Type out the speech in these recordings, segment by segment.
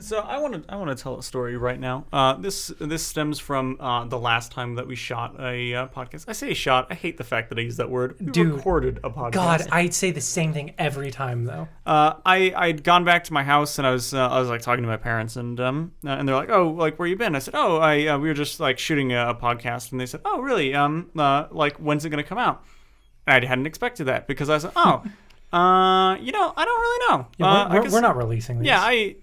So I want to tell a story right now. This stems from the last time that we shot a podcast. I say shot. I hate the fact that I use that word. We recorded a podcast. God, I'd say the same thing every time though. I'd gone back to my house and I was like talking to my parents and they're like, oh, like where you been? I said, oh, we were just like shooting a podcast, and they said, oh, really? Like when's it gonna come out? And I hadn't expected that because I said, oh, I don't really know. Yeah, we're not releasing these. Yeah, I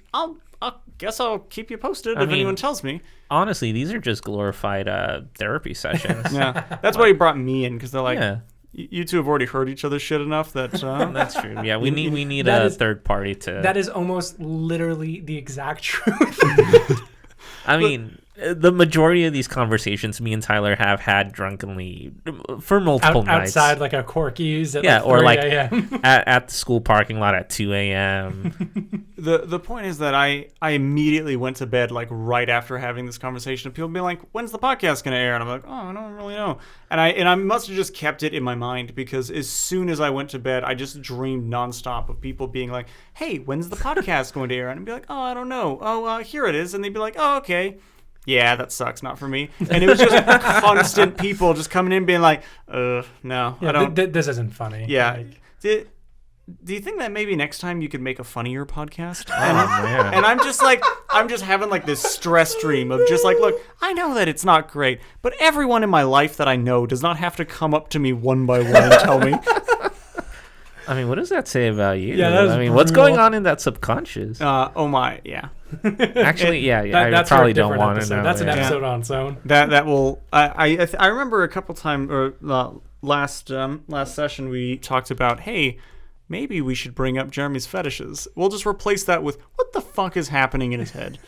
guess I'll keep you posted if anyone tells me. Honestly, these are just glorified therapy sessions. Yeah, that's why he brought me in, because they're like, you two have already heard each other's shit enough that. That's true. Yeah, we need a third party to. That is almost literally the exact truth. I mean, the majority of these conversations me and Tyler have had drunkenly for multiple nights. Outside like a Corky's at or 3 a.m. at the school parking lot at 2 a.m. The point is that I immediately went to bed like right after having this conversation. People be like, when's the podcast going to air? And I'm like, oh, I don't really know. And I must have just kept it in my mind, because as soon as I went to bed, I just dreamed nonstop of people being like, hey, when's the podcast going to air? And I'd be like, oh, I don't know. Oh, here it is. And they'd be like, oh, okay. Yeah, that sucks. Not for me. And it was just constant people just coming in being like, no, yeah, I don't. This isn't funny. Yeah. Like, do you think that maybe next time you could make a funnier podcast? Man. And I'm just having like this stress dream of just like, look, I know that it's not great, but everyone in my life that I know does not have to come up to me one by one and tell me. I mean, what does that say about you? Yeah, that is brutal. What's going on in that subconscious? Oh my, yeah. Actually, I probably don't want to know. That's an episode on its own. That will. I remember a couple times, or last session we talked about, hey, maybe we should bring up Jeremy's fetishes. We'll just replace that with, what the fuck is happening in his head?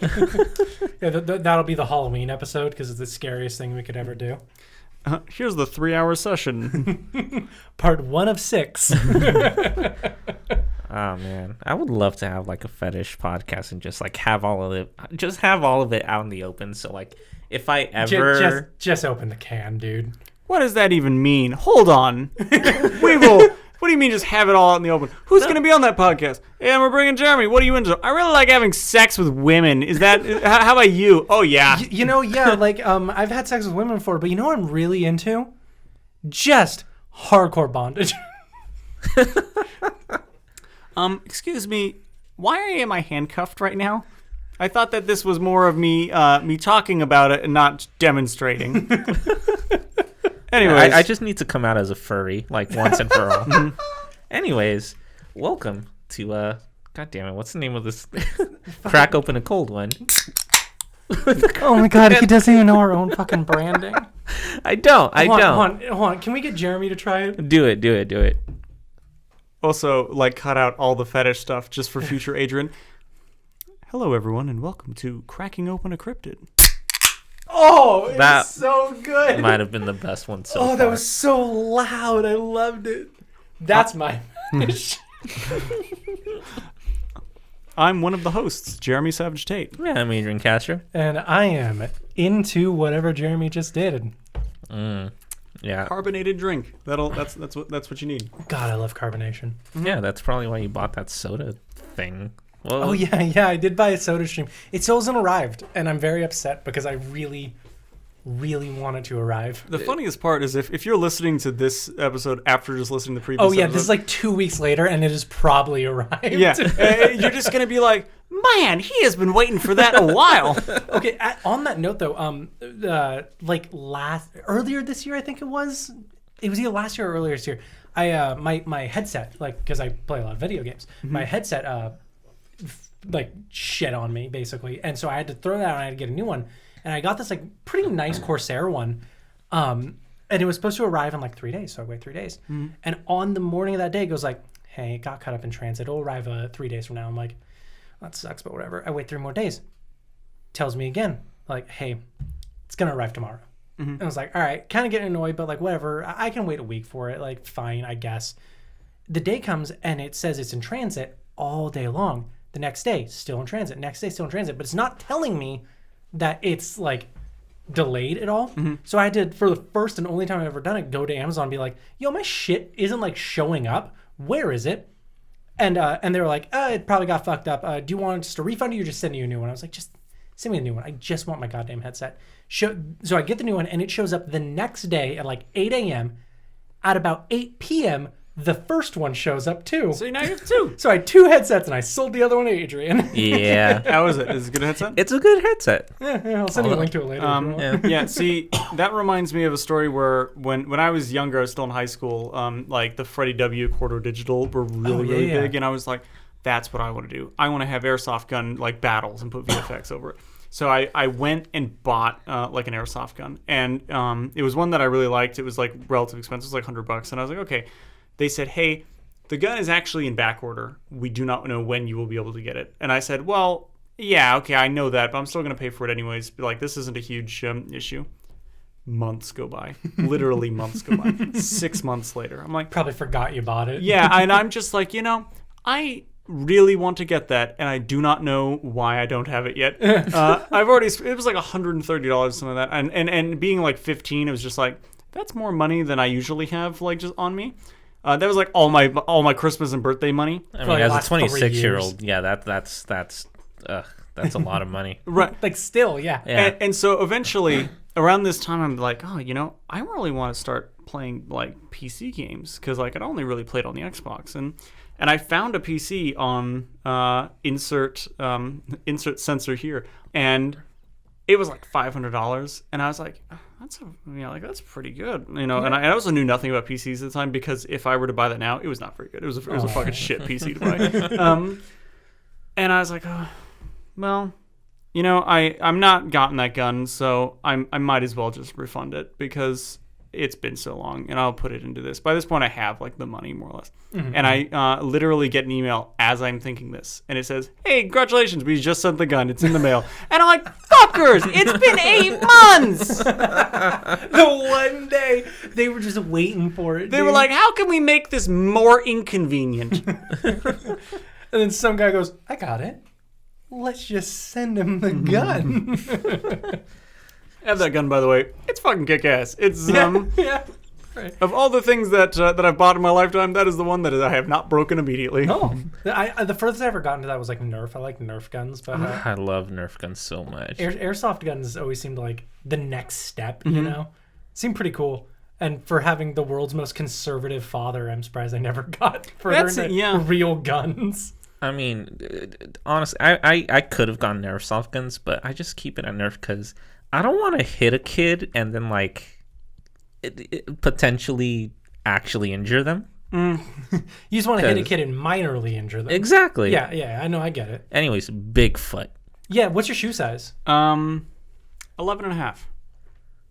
Yeah, that'll be the Halloween episode, because it's the scariest thing we could ever do. Here's the 3-hour session. Part 1 of 6. Oh man, I would love to have like a fetish podcast and just like have all of it out in the open. So like, if I ever just open the can, dude. What does that even mean? Hold on. We will. What do you mean just have it all out in the open? Who's going to be on that podcast? Yeah, we're bringing Jeremy. What are you into? I really like having sex with women. Is that, how about you? Oh, yeah. Yeah, like, I've had sex with women before, but you know what I'm really into? Just hardcore bondage. Excuse me, why am I handcuffed right now? I thought that this was more of me talking about it and not demonstrating. Anyways, I just need to come out as a furry, like once and for all. Anyways, welcome to God damn it, what's the name of this? Crack open a cold one. Oh my god, he doesn't even know our own fucking branding. I don't. Hold on. Can we get Jeremy to try it? Do it. Also, like, cut out all the fetish stuff just for future Adrian. Hello, everyone, and welcome to Cracking Open a Cryptid. Oh, it's so good. Might have been the best one so far. Oh, that was so loud. I loved it. That's my fetish. I'm one of the hosts, Jeremy Savage Tate. Yeah, I'm Adrian Castro. And I am into whatever Jeremy just did. Yeah. Carbonated drink. That's what you need. God, I love carbonation. Yeah, that's probably why you bought that soda thing. Well, oh, yeah, I did buy a soda stream. It still hasn't arrived, and I'm very upset because I really, really want it to arrive. The funniest part is if you're listening to this episode after just listening to the previous episode. This is like 2 weeks later, and it has probably arrived. Yeah, you're just going to be like, man, he has been waiting for that a while. Okay, on that note, though, earlier this year, I think it was either last year or earlier this year, I my headset, like, because I play a lot of video games, my headset like shit on me basically, and so I had to throw that out and I had to get a new one, and I got this like pretty nice Corsair one, and it was supposed to arrive in like 3 days, so I waited 3 days, and on the morning of that day it goes like, hey, it got caught up in transit, it'll arrive 3 days from now. I'm like, that sucks, but whatever. I wait 3 more days, tells me again like, hey, it's gonna arrive tomorrow. And I was like, all right, kind of getting annoyed, but like whatever, I can wait a week for it, like fine, I guess. The day comes and it says it's in transit all day long. The next day, still in transit. Next day, still in transit. But it's not telling me that it's like delayed at all. So I had to, for the first and only time I've ever done it, go to Amazon and be like, yo, my shit isn't like showing up. Where is it? And they were like, it probably got fucked up. Do you want just a refund or you just send you a new one? I was like, just send me a new one. I just want my goddamn headset. So I get the new one and it shows up the next day at like 8 a.m. At about 8 p.m., the first one shows up too. So now you have two. So I had two headsets and I sold the other one to Adrian. Yeah. How is it? Is it a good headset? It's a good headset. Yeah, I'll send you a link to it later. if you want. Yeah, see, that reminds me of a story where when I was younger, I was still in high school, like the Freddie W. Quarter Digital were really yeah. big, and I was like, that's what I want to do. I want to have airsoft gun like battles and put VFX over it. So I went and bought like an airsoft gun, and it was one that I really liked. It was like relatively expensive, it was like $100, and I was like, okay. They said, hey, the gun is actually in back order. We do not know when you will be able to get it. And I said, well, yeah, okay, I know that, but I'm still going to pay for it anyways. But like, this isn't a huge issue. Months go by. Literally months go by. 6 months later. I'm like, Probably forgot you bought it. yeah, and I'm just like, I really want to get that, and I do not know why I don't have it yet. It was like $130, something like that. And being like 15, it was just like, that's more money than I usually have, like, just on me. That was like all my Christmas and birthday money. I mean, like as a last 3 26-year-old, yeah, that's a lot of money. Right. Like still, yeah. Yeah. And so eventually, around this time, I'm like, oh, I really want to start playing like PC games because like I'd only really played on the Xbox, and I found a PC on insert sensor here, and it was like $500, and I was like, that's pretty good, And I also knew nothing about PCs at the time because if I were to buy that now, it was not very good. It was a fucking shit PC to buy. And I was like, oh, well, I'm not gotten that gun, so I might as well just refund it because it's been so long, and I'll put it into this. By this point, I have like the money more or less, and I literally get an email as I'm thinking this, and it says, "Hey, congratulations, we just sent the gun. It's in the mail." And I'm like, "Fuckers! It's been 8 months." The one day they were just waiting for it. They were like, "How can we make this more inconvenient?" and then some guy goes, "I got it. Let's just send him the gun." I have that gun, by the way. It's fucking kick-ass. It's yeah. Right. of all the things that I've bought in my lifetime, that is the one that I have not broken immediately. No, the furthest I ever got into that was like Nerf. I like Nerf guns, but I love Nerf guns so much. airsoft guns always seemed like the next step. Seemed pretty cool. And for having the world's most conservative father, I'm surprised I never got further into real guns. I mean, honestly, I could have gone Nerf soft guns, but I just keep it at Nerf because I don't want to hit a kid and then like it potentially actually injure them. You just want to hit a kid and minorly injure them. Exactly. Yeah, I know, I get it. Anyways, Bigfoot. Yeah, what's your shoe size? 11.5.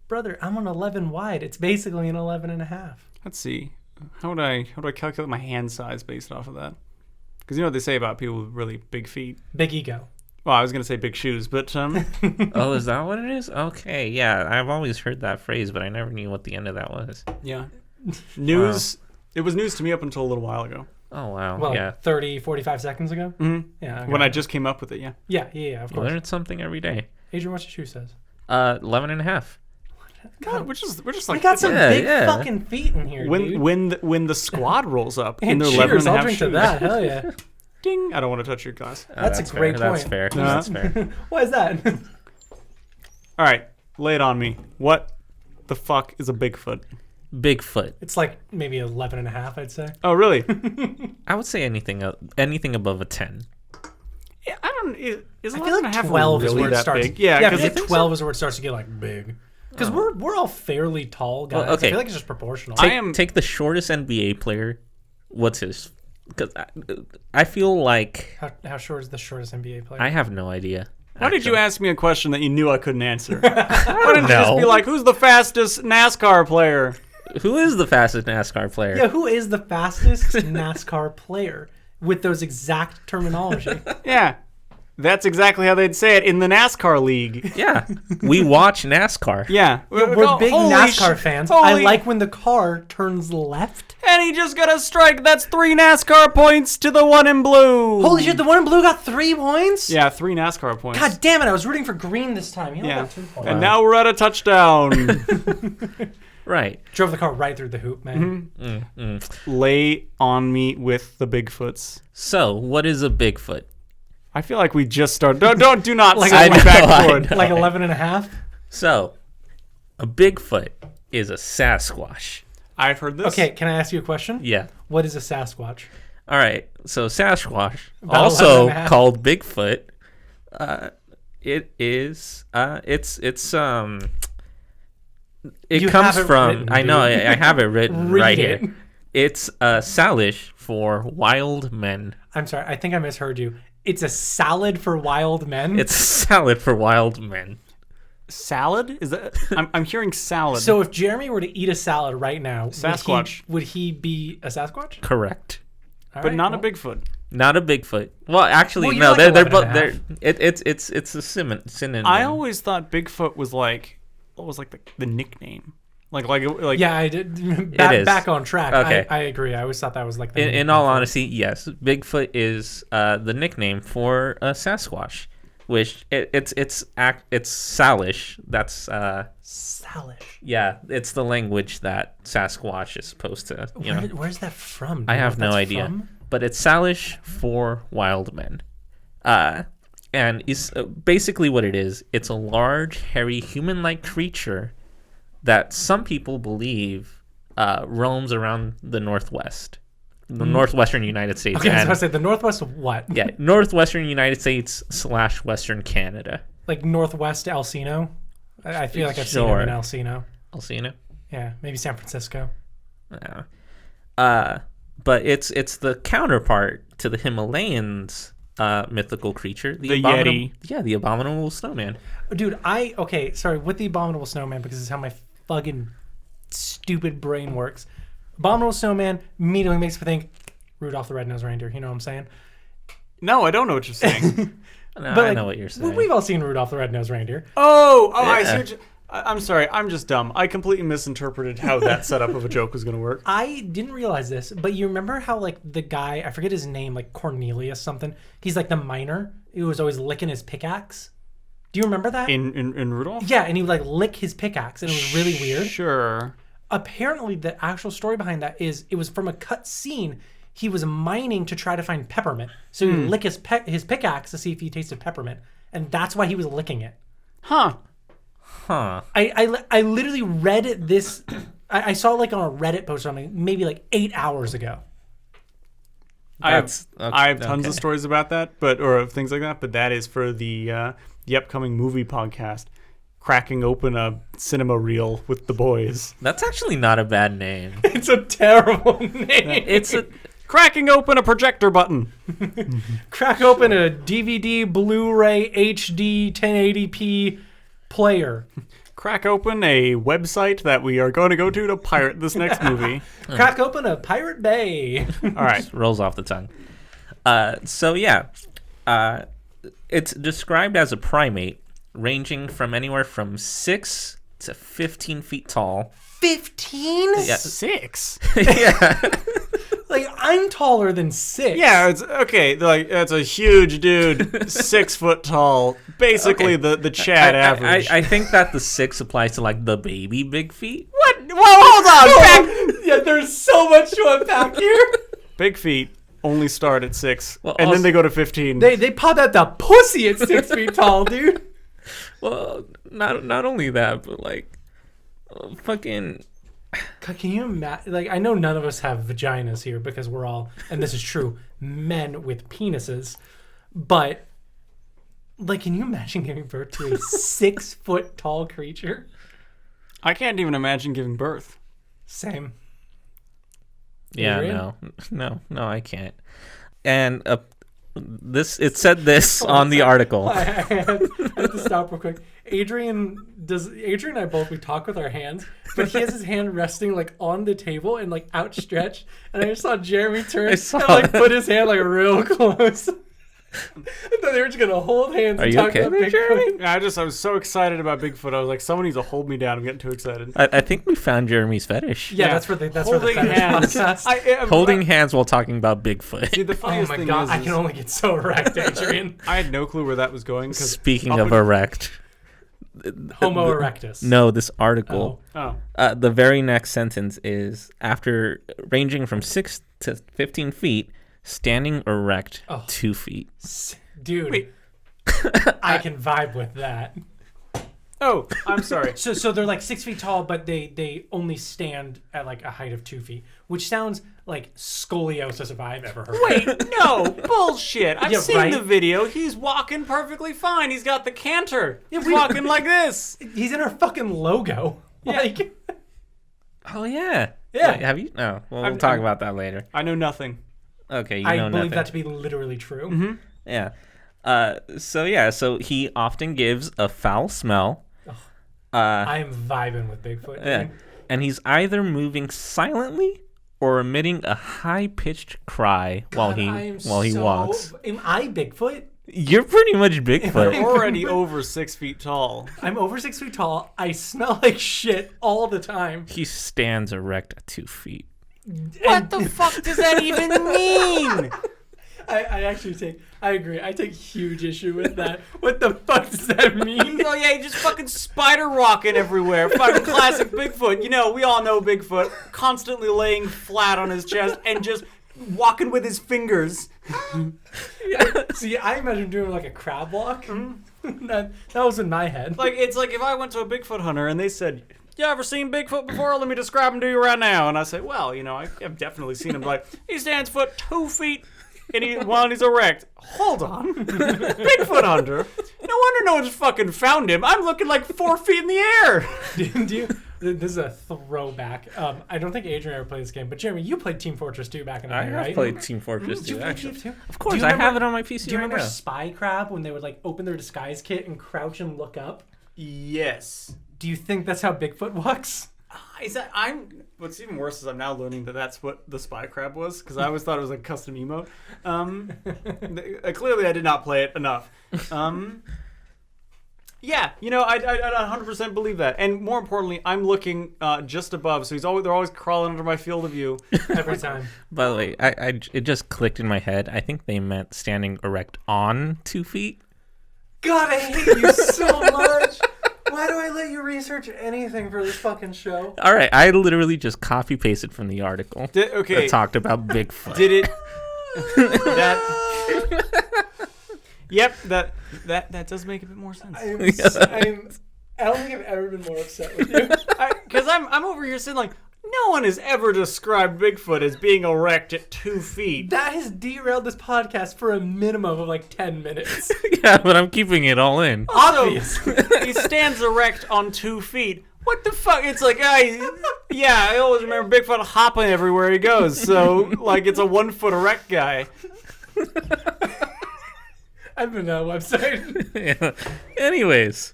Brother, I'm an 11 wide. It's basically an 11.5. Let's see. How would I calculate my hand size based off of that? Because you know what they say about people with really big feet. Big ego. Well, I was going to say big shoes, but... Oh, is that what it is? Okay, yeah. I've always heard that phrase, but I never knew what the end of that was. Yeah. News. Wow. It was news to me up until a little while ago. Oh, wow. Well, yeah. 30, 45 seconds ago? Mm-hmm. Yeah. Okay. When I just came up with it, yeah. Yeah, of course. Learn something every day. Adrian, what's your shoe size? 11.5. God, we're just like... We got some big yeah. fucking feet in here, dude. When the squad rolls up in And their cheers, 11.5 I'll drink to that. Hell yeah. Ding! I don't want to touch your glass. That's a great fair. point. That's fair. That's fair. Why is that? All right, lay it on me. What the fuck is a Bigfoot? Bigfoot. It's like maybe 11.5, I'd say. Oh, really? I would say anything above a 10. Yeah, I don't... Is I feel like 11.5 12 is really where it that starts. big? Yeah, I because feel like 12 is where it starts to get like big. Because we're all fairly tall guys. Well, okay. I feel like it's just proportional. Take the shortest NBA player. What's his? Because I feel like... How short is the shortest NBA player? I have no idea. Why did you ask me a question that you knew I couldn't answer? Why didn't you just be like, who's the fastest NASCAR player? Who is the fastest NASCAR player? Yeah, who is the fastest NASCAR player with those exact terminology? Yeah. That's exactly how they'd say it in the NASCAR league. Yeah, we watch NASCAR. Yeah. We're big Holy NASCAR fans. I holy- like when the car turns left. And he just got a strike. That's 3 NASCAR points to the one in blue. Holy shit, the one in blue got 3 points? Yeah, 3 NASCAR points. God damn it, I was rooting for green this time. He only Yeah. got 2 points. And now we're at a touchdown. Right. Drove the car right through the hoop, man. Lay on me with the Bigfoots. So, what is a Bigfoot? I feel like we just started. Do not Like, like I know, backward. I know. Like 11 and a half? So, a Bigfoot is a Sasquatch. I've heard this. Okay, can I ask you a question? Yeah. What is a Sasquatch? All right. So Sasquatch, About also 11 and a half. called Bigfoot, it is it You comes have it from written, I know dude. I have it written Read right it. here. It's Salish for wild men. I'm sorry, I think I misheard you. It's a salad for wild men? It's salad for wild men. Salad? Is that? I'm hearing salad. So if Jeremy were to eat a salad right now, Sasquatch. would he be a Sasquatch? Correct. All but right, not well, a Bigfoot. Not a Bigfoot. Well, actually, Well, you're no. like They're 11 both. and a They're half. it's a synonym. I always thought Bigfoot was like the nickname. Like Yeah, I did. is. Back on track. Okay. I agree. I always thought that was like the In all honesty, yes, Bigfoot is the nickname for a Sasquatch, which it's Salish. That's Salish. yeah, it's the language that Sasquatch is supposed to. Where's that from? Do I you know have what no that's idea, from? but it's Salish for wild men, and is basically what it is. It's a large, hairy, human-like creature that some people believe roams around the Northwest, the northwestern United States. Okay, I was and- about to say the Northwest of what? yeah, northwestern United States / Western Canada. Like Northwest Alcino? I feel like I've seen Sure. him in Alcino. Alcina. Yeah, maybe San Francisco. But it's the counterpart to the Himalayans mythical creature, The Yeti. Yeah, the Abominable Snowman. Dude, sorry, with the Abominable Snowman, because this is how my fucking stupid brain works. Abominable Snowman immediately makes me think Rudolph the Red-Nosed Reindeer. You know what I'm saying? no, I don't know what you're saying. No, But I like, know what you're saying. We've all seen Rudolph the Red-Nosed Reindeer. I see. Yeah. What I'm sorry. I'm just dumb. I completely misinterpreted how that setup of a joke was going to work. I didn't realize this, but you remember how like the guy, I forget his name, like Cornelius something. He's like the miner who was always licking his pickaxe. Do you remember that? In Rudolph? Yeah, and he would like lick his pickaxe, and it was really weird. Sure. Apparently, the actual story behind that is it was from a cut scene. He was mining to try to find peppermint, so he'd lick his pickaxe to see if he tasted peppermint, and that's why he was licking it. Huh. Huh. I literally read this. I saw it like on a Reddit post or something, maybe like 8 hours ago. I have okay. tons of stories about that, or things like that. But that is for the upcoming movie podcast. Cracking open a cinema reel with the boys. That's actually not a bad name. It's a terrible name. It's a Cracking open a projector button. Crack open a DVD, Blu-ray, HD, 1080p player. Crack open a website that we are going to go to pirate this next movie. Crack open a Pirate Bay. All right. rolls off the tongue. So yeah, it's described as a primate ranging from anywhere from 6 to 15 feet tall. 15? Yeah. 6. Yeah. Like, I'm taller than 6. Yeah, it's okay. Like that's a huge dude, 6 foot tall. Basically the Chad average. I think that the 6 applies to like the baby big feet. What? Whoa, hold on. Back. Yeah, there's so much to unpack here. Big feet only start at 6, Well, and also- then they go to 15. They pop out the pussy at 6 feet tall, dude. Well, not only that, but like fucking. God, can you imagine? Like, I know none of us have vaginas here because we're all, and this is true, men with penises. But, like, can you imagine giving birth to a 6 foot tall creature? I can't even imagine giving birth. Same. Yeah, Adrian? no, I can't. And it said this on the article. I have to stop real quick. Adrian and I both, we talk with our hands, but he has his hand resting like on the table and like outstretched. And I just saw Jeremy turn and like put his hand like real close. I thought they were just gonna hold hands. Are and you talk okay about there, Bigfoot. Jeremy? I was so excited about Bigfoot. I was like, someone needs to hold me down. I'm getting too excited. I think we found Jeremy's fetish. Yeah, that's for the Holding hands. podcast. Holding hands while talking about Bigfoot. See, the Oh funniest my thing god, is, I can only get so erect, Adrian. I had no clue where that was going. Speaking up of erect. Homo erectus. No, this article. Oh. The very next sentence is, after ranging from 6 to 15 feet, standing erect 2 feet. Dude, Wait. I can vibe with that. Oh, I'm sorry. So they're like 6 feet tall, but they only stand at like a height of 2 feet, which sounds like scoliosis if I've ever heard. Wait, no, bullshit. I've Yeah, seen right? the video. He's walking perfectly fine. He's got the canter. Yeah, He's walking like this. He's in our fucking logo. Yeah. Like, Oh, yeah. Yeah. Wait, have you? No. Well, we'll I'm- talk I'm- about that later. I know nothing. Okay, you I know believe nothing. that to be literally true. Yeah. So he often gives a foul smell. I am vibing with Bigfoot. Yeah. Dude. And he's either moving silently or emitting a high-pitched cry while God, I am he so- walks. Am I Bigfoot? You're pretty much You're Bigfoot. already over 6 feet tall. I'm over 6 feet tall. I smell like shit all the time. He stands erect at 2 feet. What the fuck does that even mean? I agree. I take huge issue with that. What the fuck does that mean? Oh yeah, he just fucking spider walking everywhere. Fucking classic Bigfoot. You know, we all know Bigfoot. Constantly laying flat on his chest and just walking with his fingers. See, I imagine doing like a crab walk. that was in my head. Like, it's like if I went to a Bigfoot hunter and they said, "You ever seen Bigfoot before? Let me describe him to you right now." And I say, "Well, you know, I've definitely seen him." Like, he stands foot 2 feet while he's erect. Hold on. Bigfoot hunter? No wonder no one's fucking found him. I'm looking like 4 feet in the air. This is a throwback. I don't think Adrian ever played this game, but Jeremy, you played Team Fortress 2 back in the I day, have right? played Team Fortress Did you 2, play actually. Team 2? Of course, Do you I remember- have it on my PC Do you right remember now. Spy Crab when they would like open their disguise kit and crouch and look up? Yes. Do you think that's how Bigfoot walks? What's even worse is I'm now learning that that's what the spy crab was, because I always thought it was like custom emote. Clearly I did not play it enough. Yeah, you know, I 100% believe that. And more importantly, I'm looking just above, so they're always crawling under my field of view. Every time. By the way, it just clicked in my head. I think they meant standing erect on 2 feet. God, I hate you so much. Why do I let you research anything for this fucking show? All right, I literally just copy pasted from the article Okay, that talked about Bigfoot. did it? Yep, that does make a bit more sense. I don't think I've ever been more upset with you. Because I'm over here saying like, no one has ever described Bigfoot as being erect at 2 feet. That has derailed this podcast for a minimum of like 10 minutes. Yeah, but I'm keeping it all in. Obviously. He stands erect on 2 feet. What the fuck? It's like, I always remember Bigfoot hopping everywhere he goes. So, like, it's a 1 foot erect guy. I've been on a website. Yeah. Anyways.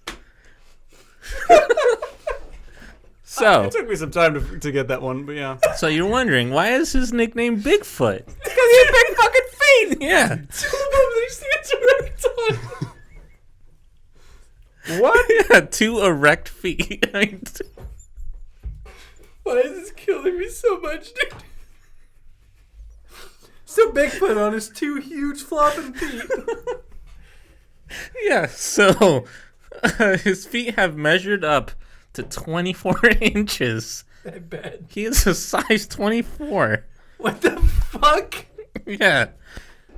So, It took me some time to get that one, but yeah. so you're wondering, why is his nickname Bigfoot? Because he has big fucking feet! Yeah. What? Yeah, 2 erect feet. Why is this killing me so much, dude? So Bigfoot on his 2 huge flopping feet. Yeah, so his feet have measured up to 24 inches. I bet. He is a size 24. What the fuck? Yeah.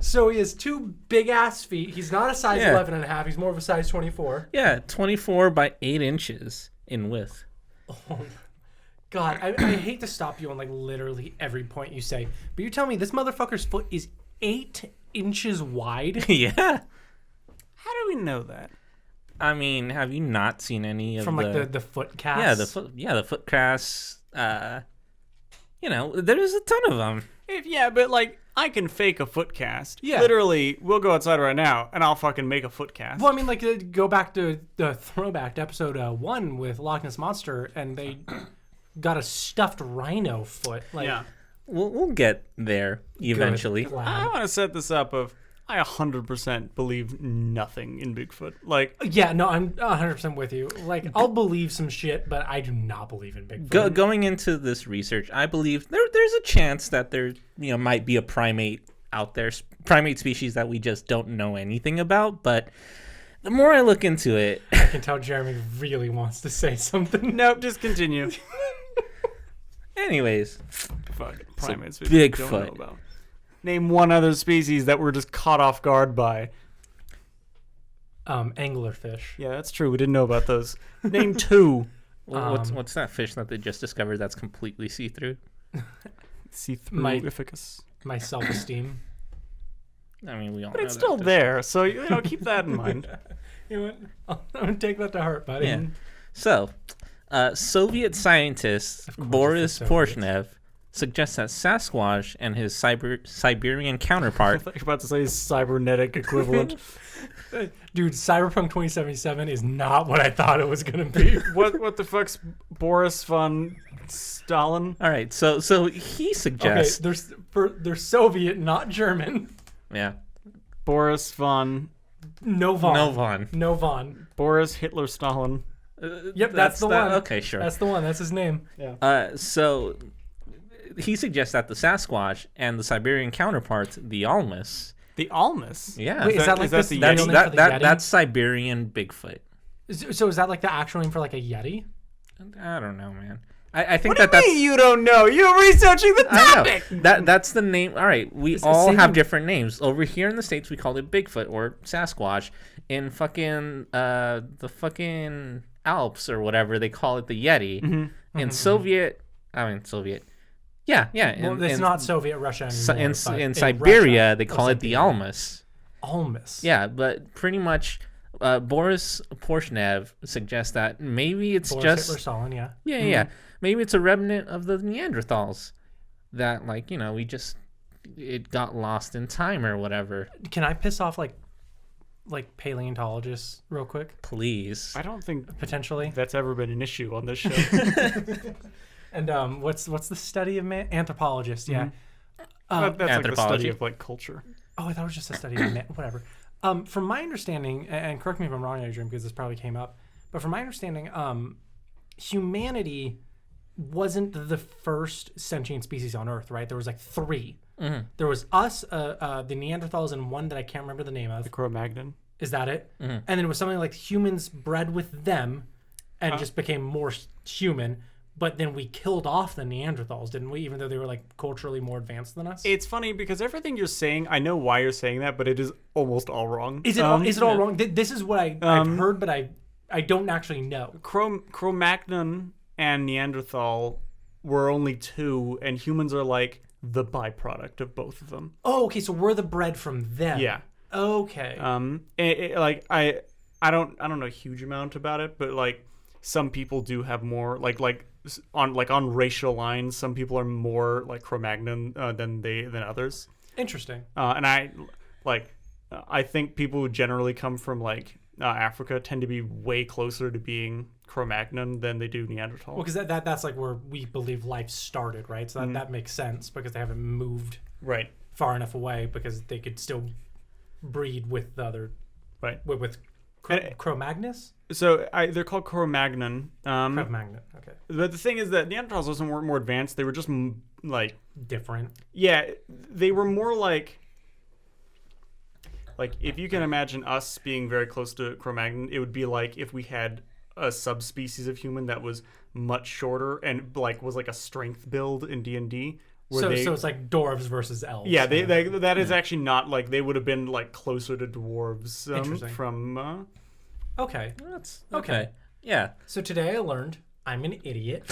So he has 2 big ass feet. He's not a size Yeah. 11 and a half. He's more of a size 24. Yeah, 24 by 8 inches in width. Oh, God, I hate to stop you on like literally every point you say, but you tell me this motherfucker's foot is 8 inches wide Yeah. How do we know that? I mean, have you not seen any of from like the foot cast? the foot casts. You know, there's a ton of them. But like, I can fake a foot cast. Yeah. Literally, we'll go outside right now, and I'll fucking make a foot cast. Well, I mean, like go back to the throwback to episode 1 with Loch Ness Monster, and they got a stuffed rhino foot. Like, Yeah. We'll get there eventually. Glad. I want to set this up of I 100% believe nothing in Bigfoot. Like, Yeah, no, I'm 100% with you. Like, I'll believe some shit, but I do not believe in Bigfoot. Going into this research, I believe there's a chance that there might be a primate out there, primate species that we just don't know anything about. But the more I look into it, I can tell Jeremy really wants to say something. nope, just continue. anyways, Fuck, primates we Bigfoot. don't know about. Name one other species that we're just caught off guard by. Anglerfish. Yeah, that's true. We didn't know about those. Name two. what's that fish that they just discovered that's completely see-through? See-through-ificus. My self-esteem. I mean, we all But know it's that still fish. there, so keep that in mind. You know what? I'm going to take that to heart, buddy. Yeah. So, Soviet scientist Of course Boris it's the Soviets. Porshnev suggests that Sasquatch and his Siberian I counterpart. thought you were about to say cybernetic equivalent. Dude, Cyberpunk 2077 is not what I thought it was going to be. What the fuck's Boris von Stalin? All right, so he Okay, suggests. they're Soviet, not German. Yeah. Boris von No Von. No Von. No Von. Boris Hitler Stalin. Yep, that's the one. Okay, sure. That's the one. That's his name. So he suggests that the Sasquatch and the Siberian counterpart, the Almas. The Almas. Yeah. Wait, is that like is the that real the name for the Yeti? That's Siberian Bigfoot. So is that like the actual name for like a Yeti? I don't know, man. I think What do you that's. mean you don't know? You're researching the I topic. know. That's the name. All right, we It's the all same have name. different names. Over here in the States, we call it Bigfoot or Sasquatch. In fucking the fucking Alps or whatever, they call it the Yeti. In Soviet. Yeah. Well, it's not Soviet Russia anymore. but In Siberia, Russia, they call it the Almas. Almas. Yeah, but pretty much, Boris Porshnev suggests that maybe it's Boris just Hitler Stalin, yeah. yeah. Maybe it's a remnant of the Neanderthals that, it got lost in time or whatever. Can I piss off like paleontologists real quick? Please. I don't think Potentially. that's ever been an issue on this show. And what's the study of man? Anthropologist, yeah. That's like the Anthropology. study of like culture. Oh, I thought it was just a study of man. Whatever. From my understanding, and correct me if I'm wrong, Adrian, because this probably came up, but from my understanding, humanity wasn't the first sentient species on Earth, right? There was like three. There was us, the Neanderthals, and one that I can't remember the name of. The Cro-Magnon. Is that it? And then it was something like humans bred with them and just became more human. But then we killed off the Neanderthals, didn't we? Even though they were like culturally more advanced than us. It's funny because everything you're saying, I know why you're saying that, but it is almost all wrong. Is it all wrong? This is what I've heard, but I don't actually know. Cro-Magnon and Neanderthal were only two, and humans are like the byproduct of both of them. Oh, okay. So we're the bred from them. Yeah. Okay. I don't know a huge amount about it, but like some people do have more on racial lines. Some people are more like Cro-Magnon than others. Interesting. And I think people who generally come from like Africa tend to be way closer to being Cro-Magnon than they do Neanderthal. Well, because that's like where we believe life started, right? So that makes sense because they haven't moved Right. far enough away because they could still breed with the other, Right. with Cro-Magnus? So they're called Cro-Magnon. Cro-Magnon. Okay. But the thing is that Neanderthals wasn't more advanced. They were just Different. yeah, they were more like if you can imagine us being very close to Cro-Magnon, it would be like if we had a subspecies of human that was much shorter and was like a strength build in D&D. So it's like dwarves versus elves. Yeah, that is actually not like they would have been like closer to dwarves Interesting. from. Okay. That's Okay. Yeah. So today I learned I'm an idiot.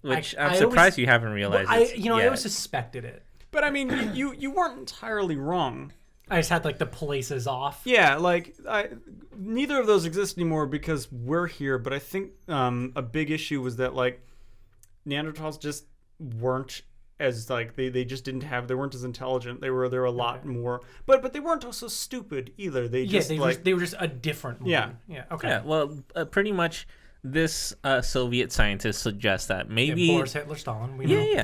Which I I'm surprised always- you haven't realized. I yet. always suspected it. But I mean, you weren't entirely wrong. I just had like the places off. Yeah, neither of those exist anymore because we're here. But I think a big issue was that like Neanderthals just weren't as they just didn't have they weren't as intelligent. They were a lot more, but they weren't also stupid either. They just they were just a different one. Yeah. Yeah. Okay. Yeah, well, pretty much this Soviet scientist suggests that maybe Boris Hitler Stalin. We know.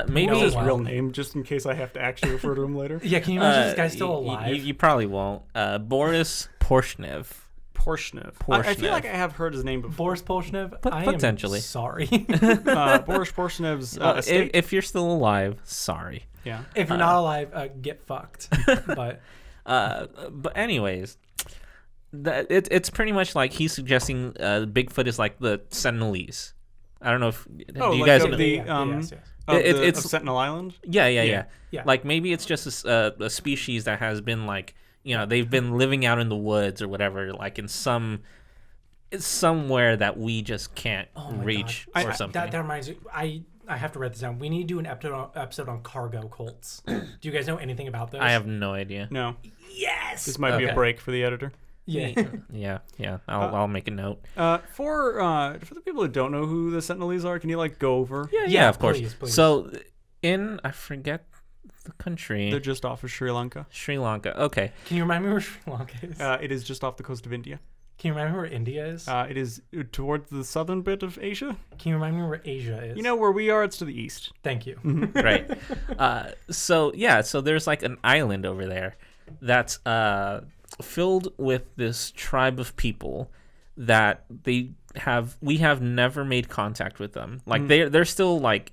maybe Know his Wow. real name, just in case I have to actually refer to him later. Yeah, can you imagine this guy's still y- alive? You probably won't. Boris Porshnev. Porshnev. I feel like I have heard his name before. Boris Polshnev? I potentially. am sorry. Boris Porshnev's estate. If you're still alive, sorry. Yeah. If you're not alive, get fucked. But But anyways, it's pretty much like he's suggesting Bigfoot is like the Sentinelese. I don't know if do you like guys of know? the yes. It's of Sentinel Island. Yeah. Yeah. Like maybe it's just a species that has been like, they've been living out in the woods or whatever, like in it's somewhere that we just can't reach God. or something. That reminds me. I have to write this down. We need to do an episode on cargo cults. Do you guys know anything about those? I have no idea. No. Yes. This might be a Okay. break for the editor. Yeah. Yeah. I'll make a note. For the people who don't know who the Sentinelese are, can you go over? Yeah, of course. please. So I forget the country. They're just off of Sri Lanka. Sri Lanka. Okay. Can you remind me where Sri Lanka is? It is just off the coast of India. Can you remind me where India is? It is towards the southern bit of Asia. Can you remind me where Asia is? You know where we are? It's to the east. Thank you. Right. So there's like an island over there that's filled with this tribe of people that we have never made contact with them. Like they're still like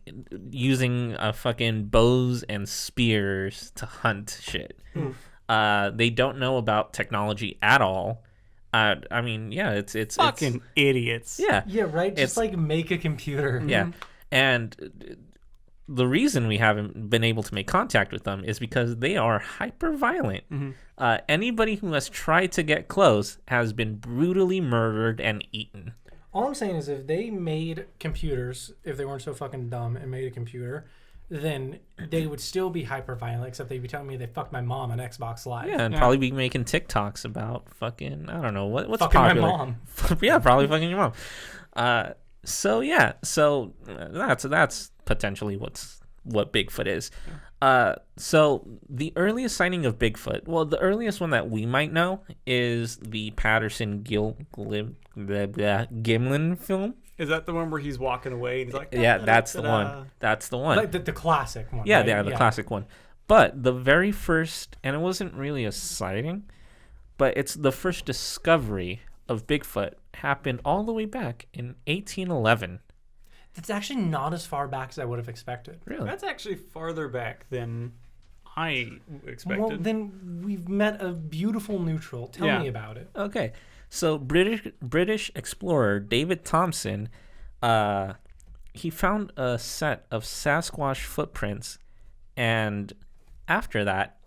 using fucking bows and spears to hunt shit. They don't know about technology at all. I mean, yeah, it's Fucking idiots. yeah. Yeah, right. It's- Just make a computer. Yeah. And the reason we haven't been able to make contact with them is because they are hyper violent. Anybody who has tried to get close has been brutally murdered and eaten. All I'm saying is if they made computers, if they weren't so fucking dumb and made a computer, then they would still be hyper violent, except they'd be telling me they fucked my mom on Xbox Live. Yeah, and probably be making TikToks about fucking, I don't know, what's Fucking my popular. mom. Yeah, probably fucking your mom. So that's potentially what Bigfoot is. So the earliest sighting of Bigfoot, well, the earliest one that we might know is the Patterson Gimlin film. Is that the one where he's walking away and he's like, Yeah, that's the one. That's the one. Like the classic one. Yeah, right? the classic one. But the very first, and it wasn't really a sighting, but it's the first discovery of Bigfoot happened all the way back in 1811. It's actually not as far back as I would have expected. Really? That's actually farther back than I expected. Well, then we've met a beautiful neutral. Tell me about it. Okay. So British explorer David Thompson, he found a set of Sasquatch footprints, and after that,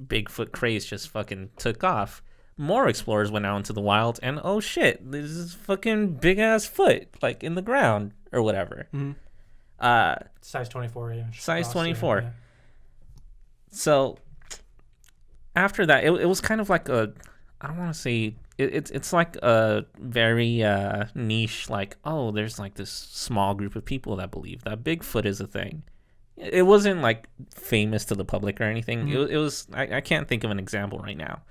Bigfoot craze just fucking took off. More explorers went out into the wild, and oh shit, this is fucking big ass foot like in the ground or whatever. Size 24 inch. Size cross, 24. yeah. So after that, it was kind of like a, I don't want to say it's like a very niche, like, oh, there's like this small group of people that believe that Bigfoot is a thing. It wasn't like famous to the public or anything. It was I can't think of an example right now,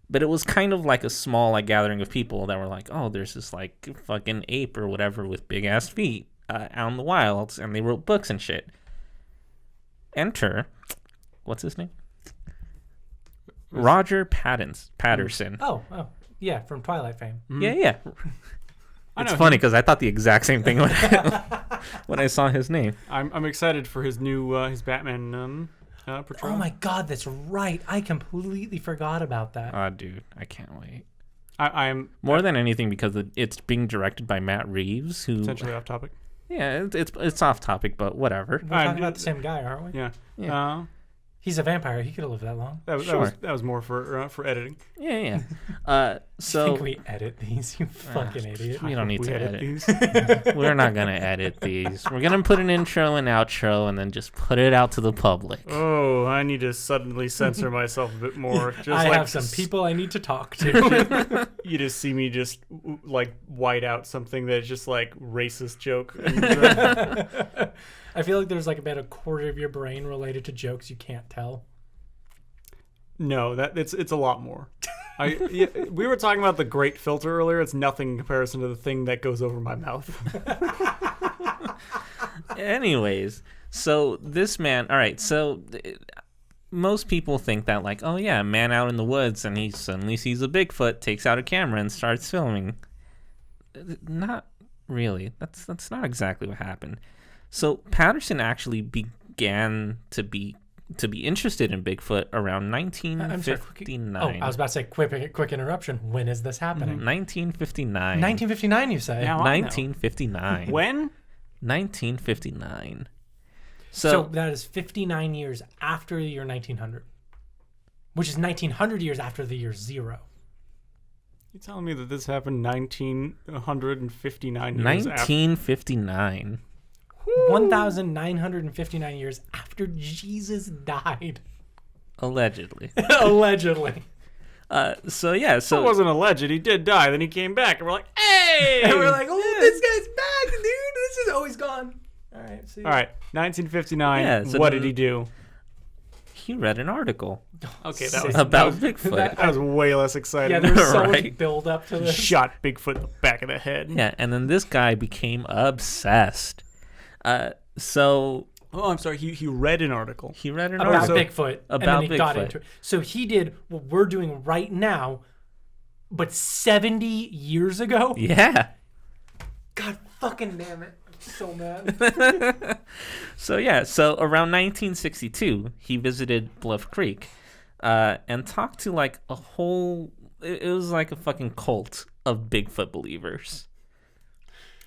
but it was kind of like a small like gathering of people that were like, oh, there's this like fucking ape or whatever with big ass feet out in the wilds, and they wrote books and shit. Enter, what's his name? Roger Patterson. Oh, yeah, from Twilight fame. Yeah. I It's know funny because I thought the exact same thing when I saw his name. I'm excited for his new his Batman portrayal. Oh my god, that's right. I completely forgot about that. Oh, dude, I can't wait. I'm More than anything because it's being directed by Matt Reeves, who potentially off topic. yeah, it's off topic, but whatever. We're talking about the same guy, aren't we? Yeah. Yeah. He's a vampire. He could have lived that long. That was more for editing. Yeah. I So think we edit these, you fucking idiot. we don't need We to edit edit. these. We're not gonna edit these. We're gonna put an intro and outro and then just put it out to the public. Oh, I need to suddenly censor myself a bit more. Just I like have some people I need to talk to. You just see me just like white out something that's just like racist joke. I feel like there's like about a quarter of your brain related to jokes you can't tell. No, that it's a lot more. We were talking about the great filter earlier. It's nothing in comparison to the thing that goes over my mouth. Anyways, so this man, all right, so most people think that, like, oh yeah, man out in the woods and he suddenly sees a Bigfoot, takes out a camera and starts filming. Not really. That's not exactly what happened. So Patterson actually began to be interested in Bigfoot around 1959. I was about to say, quick interruption. When is this happening? 1959. 1959, you say? Now I know. 1959. When? 1959. So that is 59 years after the year 1900, which is 1900 years after the year 0. You telling me that this happened 1959 years 1959. 1,959 years after Jesus died. Allegedly. Allegedly. So yeah, So it wasn't alleged. He did die. Then he came back, and we're like, hey! And we're like, oh, this guy's back, dude. This is always gone. All right. See. All right, 1959. Yeah, so what did he do? he read an article Okay, about Bigfoot. that was way less exciting. Yeah, there was so much Right. build up to He this. shot Bigfoot in the back of the head. Yeah, and then this guy became obsessed. So Oh, I'm sorry. He read an article. he read an About article. Bigfoot. And About then he got Bigfoot. into it. So he did what we're doing right now, but 70 years ago? Yeah. God fucking damn it. I'm so mad. So around 1962, he visited Bluff Creek, and talked to like a whole. It was like a fucking cult of Bigfoot believers.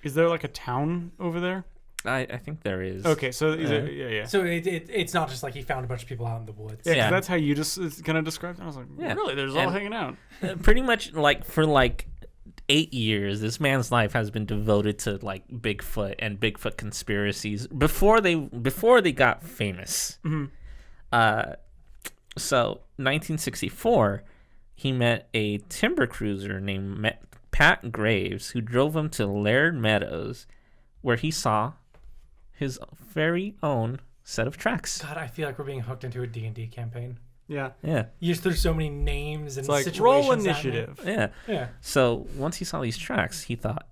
Is there like a town over there? I think there is. Okay, so yeah. So it's not just like he found a bunch of people out in the woods. Yeah, 'cause Yeah. that's how you just kind of described it. I was like, Yeah. really? They're just all And- hanging out. Pretty much like for like 8 years, this man's life has been devoted to like Bigfoot and Bigfoot conspiracies before they got famous. Mm-hmm. So 1964, he met a timber cruiser named Pat Graves, who drove him to Laird Meadows, where he saw his very own set of tracks. God, I feel like we're being hooked into a D&D campaign. Yeah. Yeah, You just threw so many names and It's like situations roll at me. initiative. yeah. Yeah. So once he saw these tracks, he thought,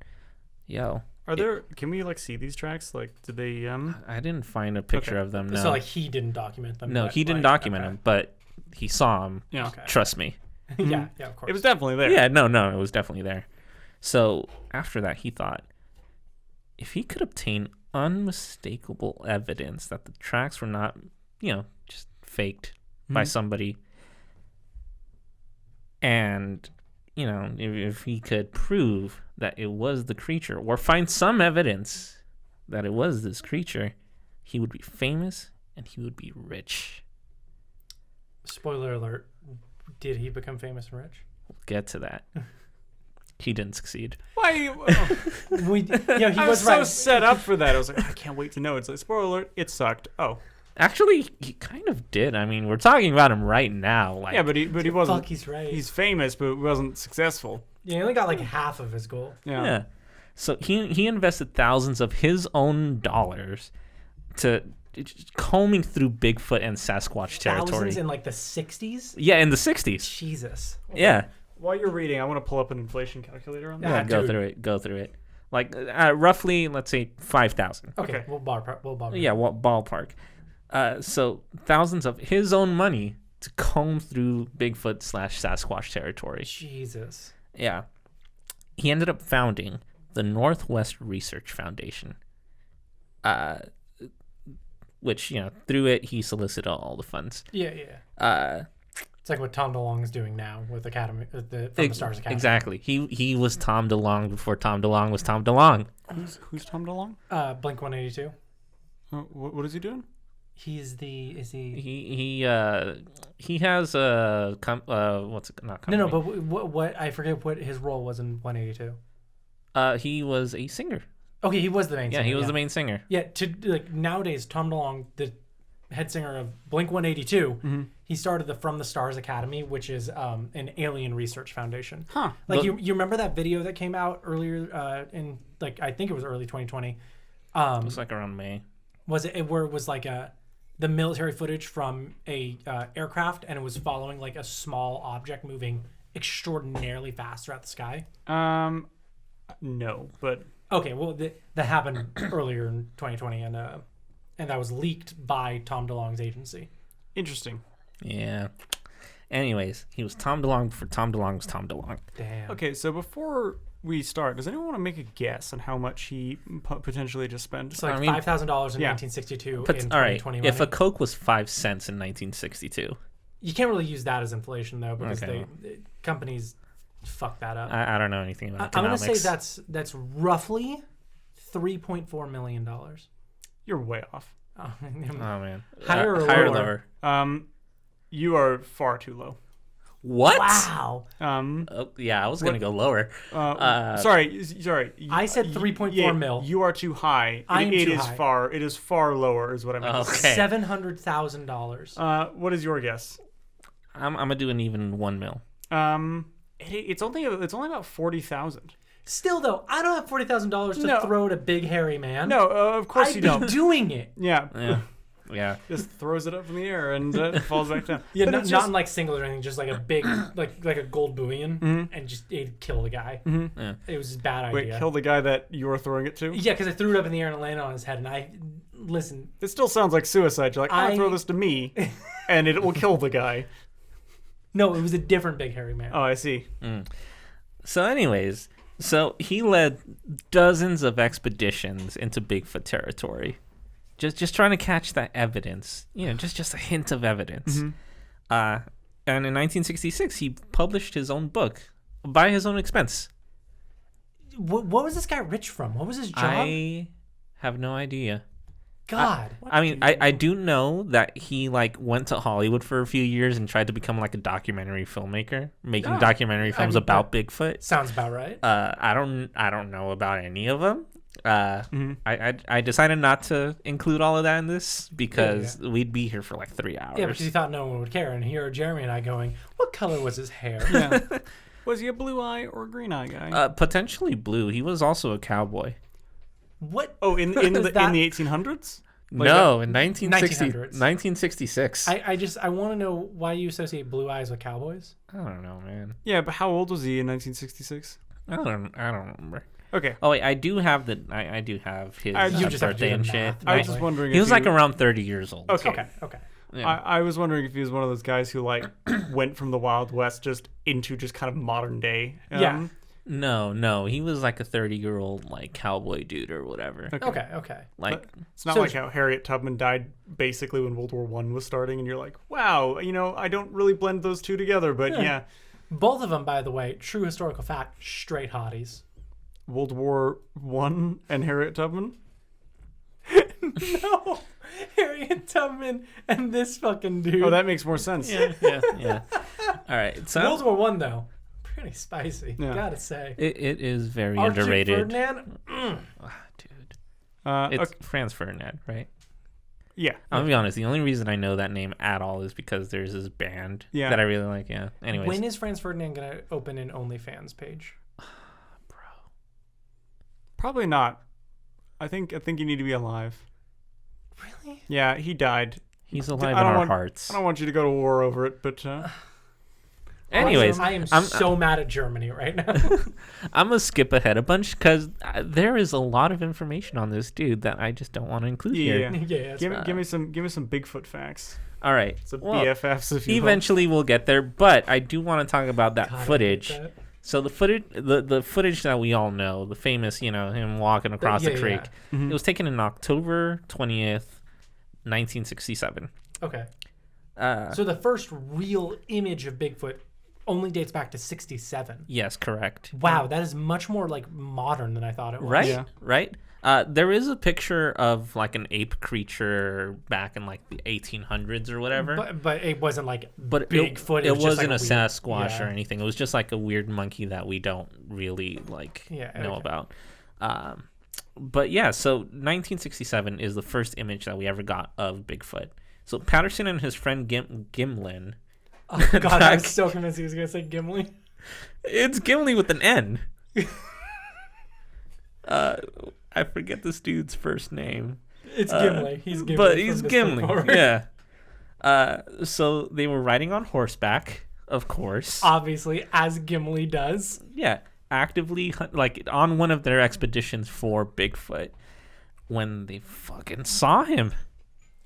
"Yo, Are there? Can we like see these tracks? Like, did they? I didn't find a picture Okay. of them." No, So like he didn't document them. no, but, he didn't like, document them, but he saw them. Yeah. Okay. Trust me. yeah, of course. It was definitely there. Yeah, no, it was definitely there. So after that, he thought, if he could obtain unmistakable evidence that the tracks were not, just faked by somebody, and if he could prove that it was the creature, or find some evidence that it was this creature, he would be famous and he would be rich. Spoiler alert. Did he become famous and rich? We'll get to that. He didn't succeed. Why? He He was was so right. set up for that. I was like, I can't wait to know. It's like, spoiler alert, it sucked. Oh. Actually, he kind of did. I mean, we're talking about him right now. Like, Yeah, but he wasn't. Fuck, he's right. He's famous, but wasn't successful. Yeah, he only got like half of his goal. yeah. So he invested thousands of his own dollars to combing through Bigfoot and Sasquatch territory. Thousands in like the 60s? Yeah, in the 60s. Jesus. Yeah. While you're reading, I want to pull up an inflation calculator on that. Yeah. Yeah, go dude. through it. Like roughly, let's say 5,000. Okay, Okay. we'll ballpark. Yeah, what ballpark? So thousands of his own money to comb through Bigfoot / Sasquatch territory. Jesus. Yeah. He ended up founding the Northwest Research Foundation. Which, through it, he solicited all the funds. Yeah. It's like what Tom DeLonge is doing now with Academy, From the Stars Academy. Exactly. He was Tom DeLonge before Tom DeLonge was Tom DeLonge. Who's Tom DeLonge? Blink 182. What is he doing? Is he? He has a what's it not company? No, but what I forget what his role was in 182. He was a singer. Okay, he was the main Yeah, singer. he was the main singer. Yeah, nowadays, Tom DeLonge, the head singer of Blink 182, he started the From the Stars Academy, which is an alien research foundation. Huh. Like you remember that video that came out earlier in like I think it was early 2020. It was like around May. Was it where it was like the military footage from a aircraft and it was following like a small object moving extraordinarily fast throughout the sky? No, but Okay, well, that happened earlier in 2020, and that was leaked by Tom DeLonge's agency. interesting. Yeah. Anyways, he was Tom DeLonge before Tom DeLonge was Tom DeLonge. Damn. Okay, so before we start, does anyone want to make a guess on how much he potentially just spent? It's like I mean, $5,000 in yeah. 1962 But, in all right, 2020 if a money. Coke was 5 cents in 1962, You can't really use that as inflation, though, because Okay. companies fuck that up. I don't know anything about I'm going economics. to say that's roughly $3.4 million. You're way off. Oh, Oh man, Higher or higher, lower? lower. You are far too low. What? wow. Oh, yeah, I was gonna go lower. Sorry. I said 3.4 mil. You are too high. I am It too is high. It is far lower, is what I meant. to say. Okay. $700,000. What is your guess? I'm gonna do an even 1 mil. It's only about 40,000. Still, though, I don't have $40,000 to No. throw at a big hairy man. No, of course I'd you be don't. doing it. Yeah. Yeah. Just throws it up in the air and it falls back down. Yeah, But not, it's not just- in like singles or anything, just like a big, like a gold bullion, and just it'd kill the guy. Yeah. It was a bad Wait, idea. kill the guy that you were throwing it to? Yeah, because I threw it up in the air and it landed on his head, and listen. It still sounds like suicide. You're like, I'm gonna throw this to me, and it will kill the guy. No, it was a different big hairy man. Oh, I see. So, anyways, he led dozens of expeditions into Bigfoot territory, just trying to catch that evidence. Just a hint of evidence. And in 1966, he published his own book by his own expense. What was this guy rich from? What was his job? I have no idea. God. I mean, I do know that he went to Hollywood for a few years and tried to become a documentary filmmaker, making documentary films about Bigfoot. Sounds about right. I don't know about any of them. I decided not to include all of that in this because we'd be here for 3 hours. Yeah, because he thought no one would care. And here are Jeremy and I going, what color was his hair? Yeah. Was he a blue eye or a green eye guy? Potentially blue. He was also a cowboy. What? Oh, in the 1800s? No, in 1960, 1900s. 1966. I want to know why you associate blue eyes with cowboys. I don't know, man. Yeah, but how old was he in 1966? I don't remember. Okay. Oh wait, I do have his You just have to birthday do and the shit. math. I was just wondering He if was around 30 years old. Okay. Okay. Yeah. I was wondering if he was one of those guys who went from the Wild West just into just kind of modern day. Yeah. No, he was a 30-year-old cowboy dude or whatever. Okay. It's not So- like how Harriet Tubman died basically when World War I was starting, and you're like, wow, I don't really blend those two together, but yeah. Both of them, by the way, true historical fact, straight hotties. World War I and Harriet Tubman? No, Harriet Tubman and this fucking dude. Oh, that makes more sense. Yeah. All right, so World War One though, pretty spicy. Yeah. Gotta say. it is very Archie underrated. Ferdinand. Dude, Okay. it's Franz Ferdinand, right? Yeah. I'm gonna be honest. The only reason I know that name at all is because there's this band Yeah. that I really like. Yeah. Anyways, When is Franz Ferdinand gonna open an OnlyFans page? Probably not. I think you need to be alive. Really? Yeah, he died. he's alive I in don't our want- hearts. I don't want you to go to war over it, but Anyways, I am I'm- so mad at Germany right now. I'm gonna skip ahead a bunch because there is a lot of information on this dude that I just don't want to include here. yeah. Yeah, that's right. Give me some Bigfoot facts. All right. Some Well, BFFs, if you will. eventually we'll get there, but I do want to talk about that God, I hate footage. that. So the footage, the footage that we all know, the famous, him walking across the yeah, creek, Mhm. it was taken in October 20th, 1967. Okay. So the first real image of Bigfoot only dates back to 67. Yes, correct. Wow, that is much more modern than I thought it was. Right, Yeah. right. There is a picture of an ape creature back in the 1800s or whatever. But it wasn't But Bigfoot. it was just wasn't a weird- Sasquatch yeah. or anything. It was just a weird monkey that we don't really know okay. about. But yeah, so 1967 is the first image that we ever got of Bigfoot. So Patterson and his friend Gimlin. Oh, God, I was so convinced he was going to say Gimli. It's Gimli with an N. I forget this dude's first name. It's Gimli. He's Gimli. But from he's this Gimli. point forward. Yeah. So they were riding on horseback of course. Obviously, as Gimli does. Yeah, actively, like, on one of their expeditions for Bigfoot, when they fucking saw him.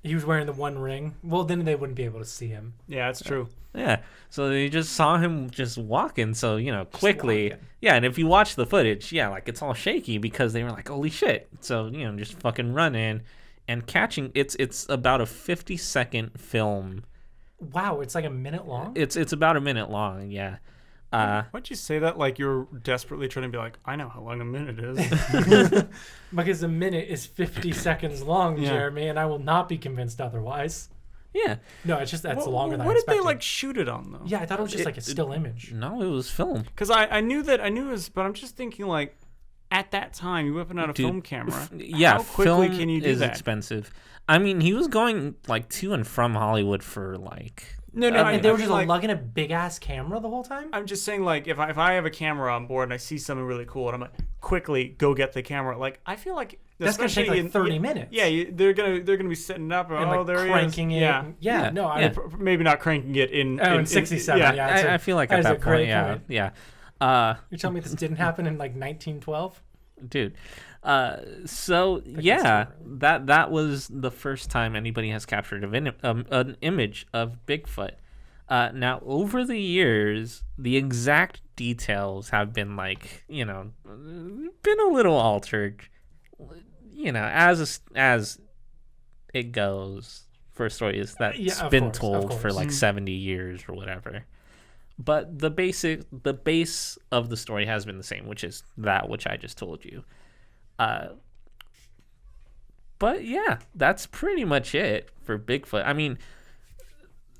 He was wearing the one ring. Well, then they wouldn't be able to see him. Yeah, it's true. Yeah, so they just saw him just walking, so, quickly. walking. Yeah, and if you watch the footage, yeah, like, it's all shaky because they were like, holy shit. So, just fucking running and catching. It's about a 50-second film. Wow, it's like a minute long? It's about a minute long, yeah. Why'd you say that like you're desperately trying to be like, I know how long a minute is? Because a minute is 50 seconds long, Yeah. Jeremy, and I will not be convinced otherwise. Yeah. No, it's just that's longer than I What did expected. they like shoot it on though? Yeah, I thought it was just like a still image. No, it was film. Because I knew it was, but I'm just thinking like, at that time, you whipping out a film camera. Yeah, how quickly film can you do is that? expensive. I mean, he was going like to and from Hollywood for like. No, And they were just like, lugging a big ass camera the whole time. I'm just saying, like, if I have a camera on board and I see something really cool, and I'm like, quickly go get the camera. Like, I feel like That's gonna take especially like 30 minutes. Yeah, they're gonna be setting up. And oh, like there cranking he is. it. Yeah. No, Yeah. Maybe not cranking it in. in 67. Yeah, I feel like that at is a that great point, yeah. You're telling me this didn't happen in like 1912? Dude. So yeah, that was the first time anybody has captured an image of Bigfoot. Now over the years, the exact details have been like, been a little altered. As it goes for stories that's been told for like 70 years or whatever. But the base of the story has been the same, which is that which I just told you. But yeah, that's pretty much it for Bigfoot. I mean,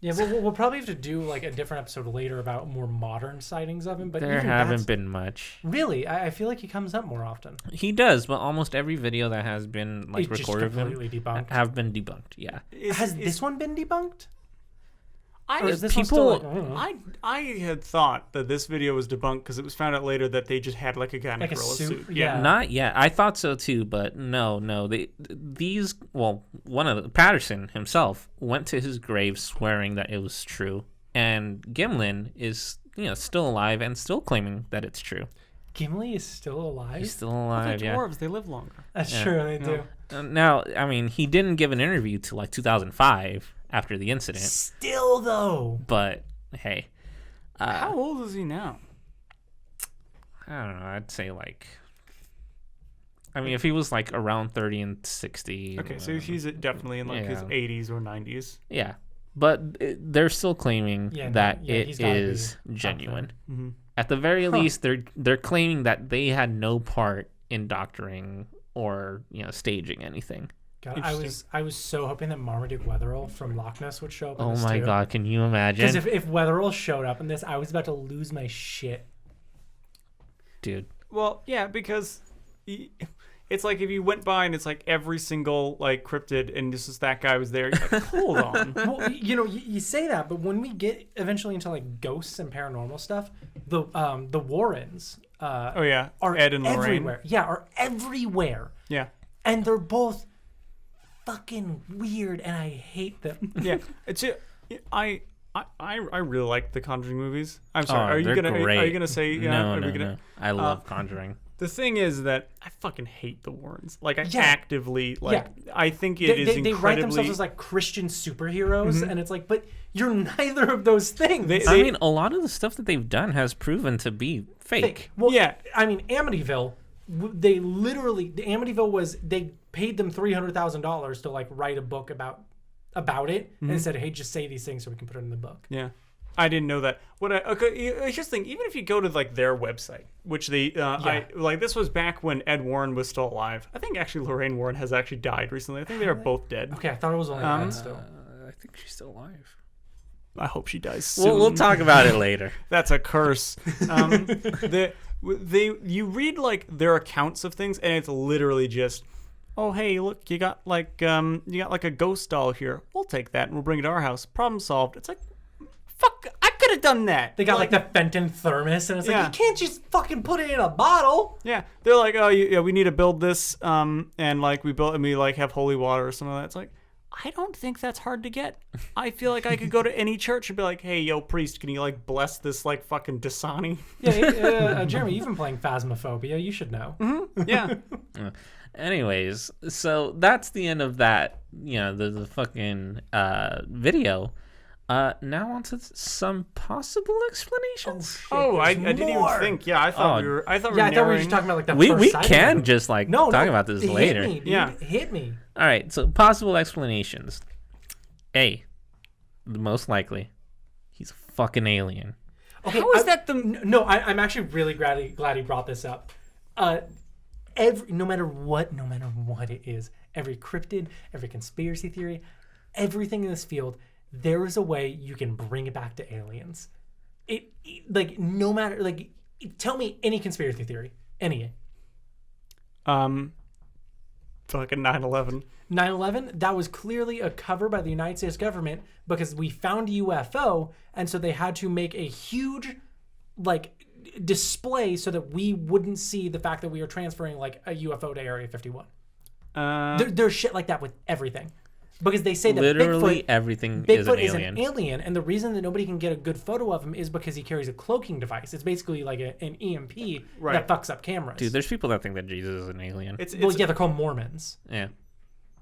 yeah, we'll probably have to do like a different episode later about more modern sightings of him. But there haven't been much. Really, I feel like he comes up more often. He does, but almost every video that has been like It's recorded of him completely debunked. have been debunked. Yeah. Has this one been debunked? I Or is this one still like, I had thought that this video was debunked because it was found out later that they just had like a guy in Like a a gorilla suit? suit. Yeah. Not yet. I thought so too, but no. Patterson himself went to his grave swearing that it was true, and Gimlin is still alive and still claiming that it's true. Gimli is still alive? He's still alive. They're Yeah. dwarves. They live longer. That's true, they do. Now, I mean, he didn't give an interview till like 2005 after the incident, Still though. but hey, How old is he now? I don't know. I'd say like. I mean, if he was like around 30 and 60. Okay, so he's definitely in like his 80s or 90s. Yeah. But they're still claiming that he's it gotta is be genuine. Mm-hmm. At the very least, they're claiming that they had no part in doctoring or staging anything. God, I was so hoping that Marmaduke Wetherell from Loch Ness would show up. Oh my God, can you imagine? Because if Wetherell showed up in this, I was about to lose my shit. Dude. Well, yeah, because it's like if you went by and it's like every single like cryptid and this is that guy was there. You're like, hold on. Well, you say that, but when we get eventually into like ghosts and paranormal stuff, the Warrens. Oh yeah, are Ed and Lorraine. everywhere. Yeah, are everywhere. Yeah. And they're both fucking weird, and I hate them. Yeah, I really like the Conjuring movies. I'm sorry. Are you they're gonna great. say yeah? No. I love Conjuring. The thing is that I fucking hate the Warrens. Like I Yeah. actively like. Yeah. I think it is They incredibly. write themselves as like Christian superheroes, and it's like, but you're neither of those things. I mean, a lot of the stuff that they've done has proven to be fake. Well, Yeah. I mean, Amityville. They paid them $300,000 to like write a book about it, and said, "Hey, just say these things so we can put it in the book." Yeah. I didn't know that. Here's the thing. Even if you go to like their website, which this was back when Ed Warren was still alive. I think actually Lorraine Warren has actually died recently. I think they are both dead. Okay, I thought it was only Ed still. I think she's still alive. I hope she dies soon. We'll talk about it later. That's a curse. You read like their accounts of things, and it's literally just, oh hey, look, you got like a ghost doll here. We'll take that and we'll bring it to our house. Problem solved. It's like, fuck, I could have done that. They got like the Fenton thermos, and it's like, Yeah. you can't just fucking put it in a bottle. Yeah, they're like, oh, we need to build this, and like we like have holy water or something like that. It's like, I don't think that's hard to get. I feel like I could go to any church and be like, hey, yo, priest, can you, like, bless this, like, fucking Dasani? Yeah, Jeremy, you've been playing Phasmophobia. You should know. Mm-hmm. Yeah. Anyways, so that's the end of that, the fucking video. Now on to some possible explanations. I didn't even think. Yeah, I thought we were I thought we were just talking about like the we first sighting can of them. just like talk about this later. Hit me, dude. Yeah. Hit me. All right, so possible explanations. A, the most likely, he's a fucking alien. Okay, How is that the... No, I'm actually really glad he brought this up. No matter what it is, every cryptid, every conspiracy theory, everything in this field, there is a way you can bring it back to aliens. No matter, like, tell me any conspiracy theory. Any. Fucking 9/11. 9/11, that was clearly a cover by the United States government because we found a UFO, and so they had to make a huge, like, display so that we wouldn't see the fact that we were transferring, like, a UFO to Area 51. There's shit like that with everything. Because they say that literally everything is an alien, and the reason that nobody can get a good photo of him is because he carries a cloaking device. It's basically like an EMP that fucks up cameras. Dude, there's people that think that Jesus is an alien. They're called Mormons. Yeah,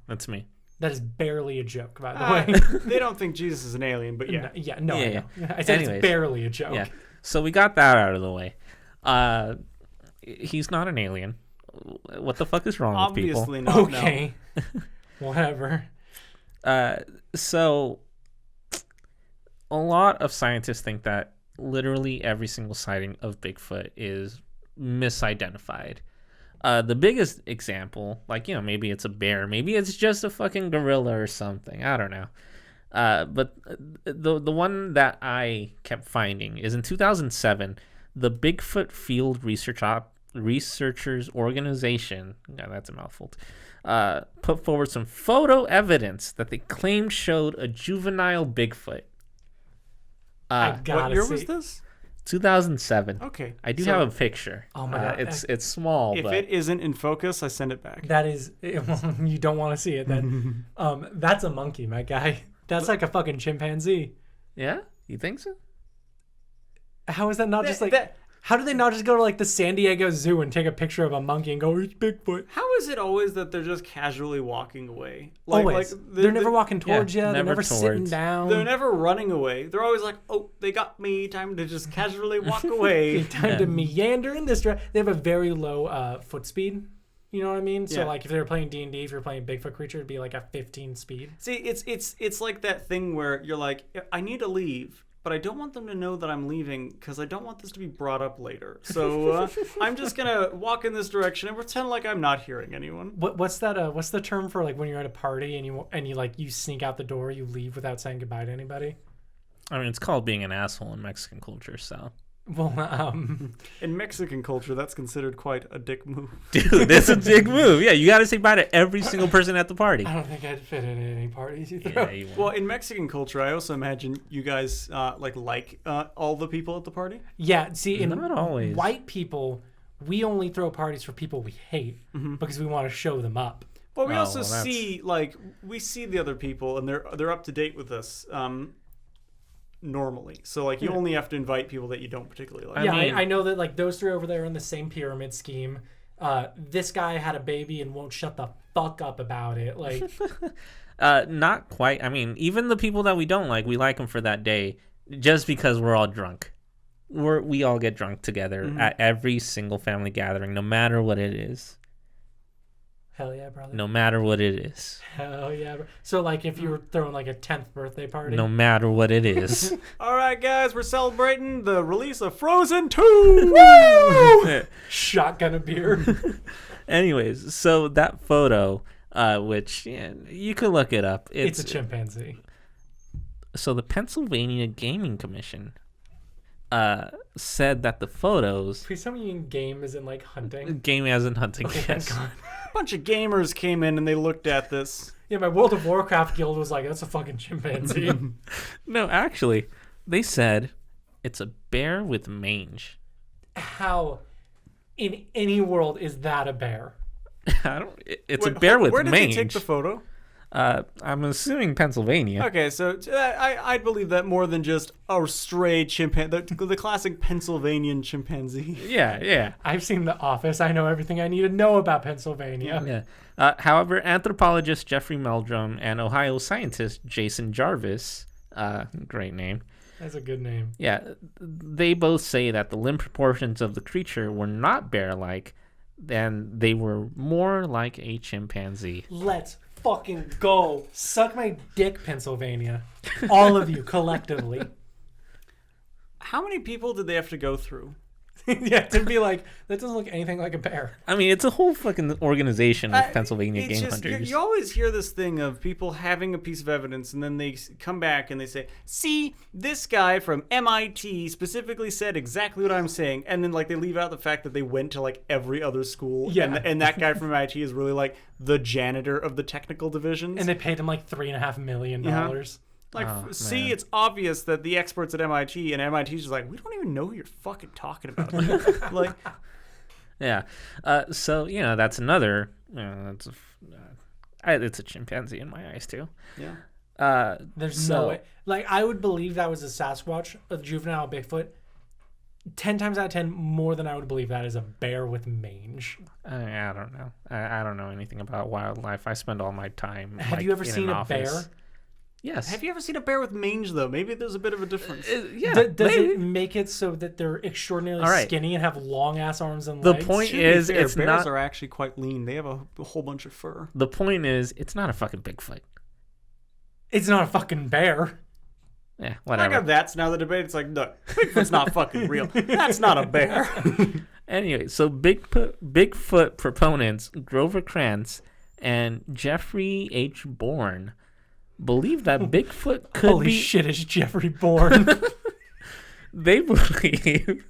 that's me. That is barely a joke, by the way. They don't think Jesus is an alien, but yeah. I said it's barely a joke. Yeah. So we got that out of the way. He's not an alien. What the fuck is wrong with people? Obviously not. Okay. No. Whatever. So a lot of scientists think that literally every single sighting of Bigfoot is misidentified. The biggest example, like, maybe it's a bear, maybe it's just a fucking gorilla or something. I don't know. But the one that I kept finding is in 2007, the Bigfoot Field Researchers Organization, that's a mouthful, put forward some photo evidence that they claimed showed a juvenile Bigfoot. What year was this? 2007. Okay. I do have a picture. Oh my God. It's small. If but it isn't in focus, I send it back. That is, you don't want to see it then. That's a monkey, my guy. That's like a fucking chimpanzee. Yeah? You think so? How is that not just like... How do they not just go to like the San Diego Zoo and take a picture of a monkey and go, it's Bigfoot? How is it always that they're just casually walking away? Always. They're never walking towards you. They're never sitting down. They're never running away. They're always like, oh, they got me. Time to just casually walk away. Time to meander in this direction. They have a very low foot speed. You know what I mean? So like if they were playing D&D, if you're playing Bigfoot creature, it'd be like a 15 speed. See, it's like that thing where you're like, I need to leave, but I don't want them to know that I'm leaving because I don't want this to be brought up later. So I'm just gonna walk in this direction and pretend like I'm not hearing anyone. What's that? What's the term for like when you're at a party and you sneak out the door, you leave without saying goodbye to anybody? I mean, it's called being an asshole in Mexican culture, so. Well, in Mexican culture, that's considered quite a dick move. Dude, that's a dick move. Yeah, you got to say bye to every single person at the party. I don't think I'd fit in any parties either. Yeah, you won't. Well, in Mexican culture, I also imagine you guys like all the people at the party. Yeah, see, in Not always. white people, we only throw parties for people we hate because we want to show them up. Well, we also see we see the other people and they're up to date with us. Normally, so like you only have to invite people that you don't particularly like. I know that like those three over there are in the same pyramid scheme. This guy had a baby and won't shut the fuck up about it. Like, not quite. I mean, even the people that we don't like, we like them for that day, just because we're all drunk. We all get drunk together at every single family gathering, no matter what it is. Hell yeah, brother. No matter what it is. Hell yeah, bro. So like if you were throwing like a 10th birthday party. No matter what it is. All right, guys, we're celebrating the release of Frozen 2. Woo! Shotgun a beer. Anyways, so that photo, which you could look it up. It's a chimpanzee. So the Pennsylvania Gaming Commission said that the photos... Please tell me game is in like hunting. Game as in hunting, okay, yes. thank God. A bunch of gamers came in and they looked at this. Yeah, my World of Warcraft guild was like, that's a fucking chimpanzee. No, actually, they said it's a bear with mange. How in any world is that a bear? It's a bear with mange. Where did they take the photo? I'm assuming Pennsylvania. Okay, so I'd believe that more than just a stray chimpanzee, the classic Pennsylvanian chimpanzee. Yeah. I've seen The Office. I know everything I need to know about Pennsylvania. Yeah. However, anthropologist Jeffrey Meldrum and Ohio scientist Jason Jarvis, great name. That's a good name. Yeah, they both say that the limb proportions of the creature were not bear-like, and they were more like a chimpanzee. Let's fucking go. Suck my dick, Pennsylvania. All of you collectively. How many people did they have to go through? Yeah, to be like, that doesn't look anything like a bear. I mean, it's a whole fucking organization of Pennsylvania game hunters. You always hear this thing of people having a piece of evidence and then they come back and they say, see, this guy from MIT specifically said exactly what I'm saying. And then like they leave out the fact that they went to like every other school. Yeah. And that guy from MIT is really like the janitor of the technical divisions. And they paid him like $3.5 million. Like, see, man. it's obvious that the experts at MIT and MIT's just like, we don't even know who you're fucking talking about. Like, Yeah. So, that's another, it's a chimpanzee in my eyes too. yeah. There's no way. Like, I would believe that was a Sasquatch, a juvenile Bigfoot, 10 times out of 10 more than I would believe that is a bear with mange. I don't know. I don't know anything about wildlife. I spend all my time. Have you ever seen a bear? Yes. Have you ever seen a bear with mange, though? Maybe there's a bit of a difference. Does it make it so that they're extraordinarily skinny and have long-ass arms and legs? The point To be is, fair, it's bears not. are actually quite lean. They have a whole bunch of fur. The point is, it's not a fucking Bigfoot. It's not a fucking bear. Yeah, I whatever. got that's now the debate. It's like, no, Bigfoot's not fucking real. That's not a bear. Anyway, so Bigfoot proponents Grover Krantz and Jeffrey H. Bourne believe that Bigfoot could Holy be. shit, it's Jeffrey Bourne. They believe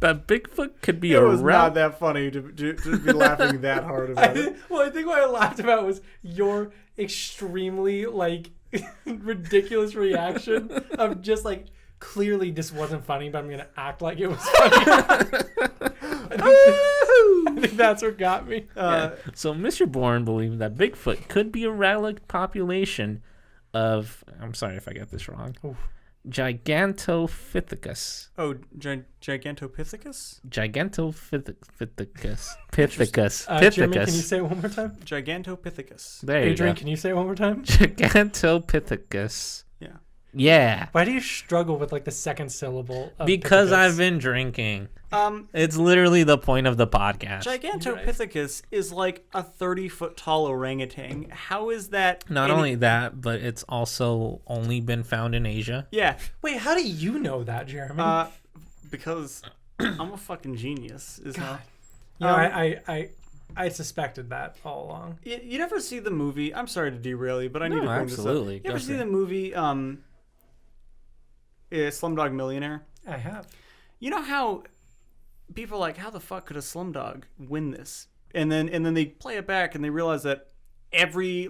that Bigfoot could be It a was not that funny to be laughing that hard about it. I think what I laughed about was your extremely, like, ridiculous reaction of just, like, clearly this wasn't funny, but I'm going to act like it was funny. I think that's what got me. So Mr. Bourne believed that Bigfoot could be a relic population of, I'm sorry if I got this wrong, Gigantopithecus. Oh, Gigantopithecus? Gigantopithecus. Pithecus. Jeremy, can you say it one more time? Gigantopithecus. There you Adrian, go. can you say it one more time? Gigantopithecus. Yeah. Yeah. Why do you struggle with, like, the second syllable of Because Pithecus? I've been drinking. It's literally the point of the podcast. Gigantopithecus is like a 30-foot tall orangutan. How is that? Not only that, but it's also only been found in Asia. Yeah. Wait, how do you know that, Jeremy? Because I'm a fucking genius. Is how. You know, I suspected that all along. You never see the movie? I'm sorry to derail you, but I need to bring absolutely. this up. You ever Go see for the movie Slumdog Millionaire? I have. You know how people are like, how the fuck could a slumdog win this? And then they play it back and they realize that every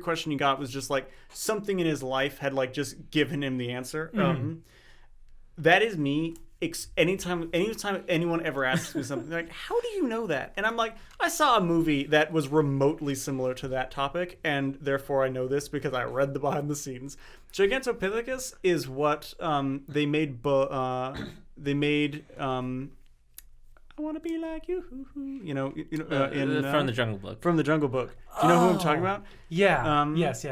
question you got was just like something in his life had like just given him the answer. That is me. Anytime anyone ever asks me something, like, how do you know that? And I'm like, I saw a movie that was remotely similar to that topic, and therefore I know this because I read the behind the scenes. Gigantopithecus is what they made. I want to be like you, From the Jungle Book. From the Jungle Book. Do you know who I'm talking about? Yeah. Yes.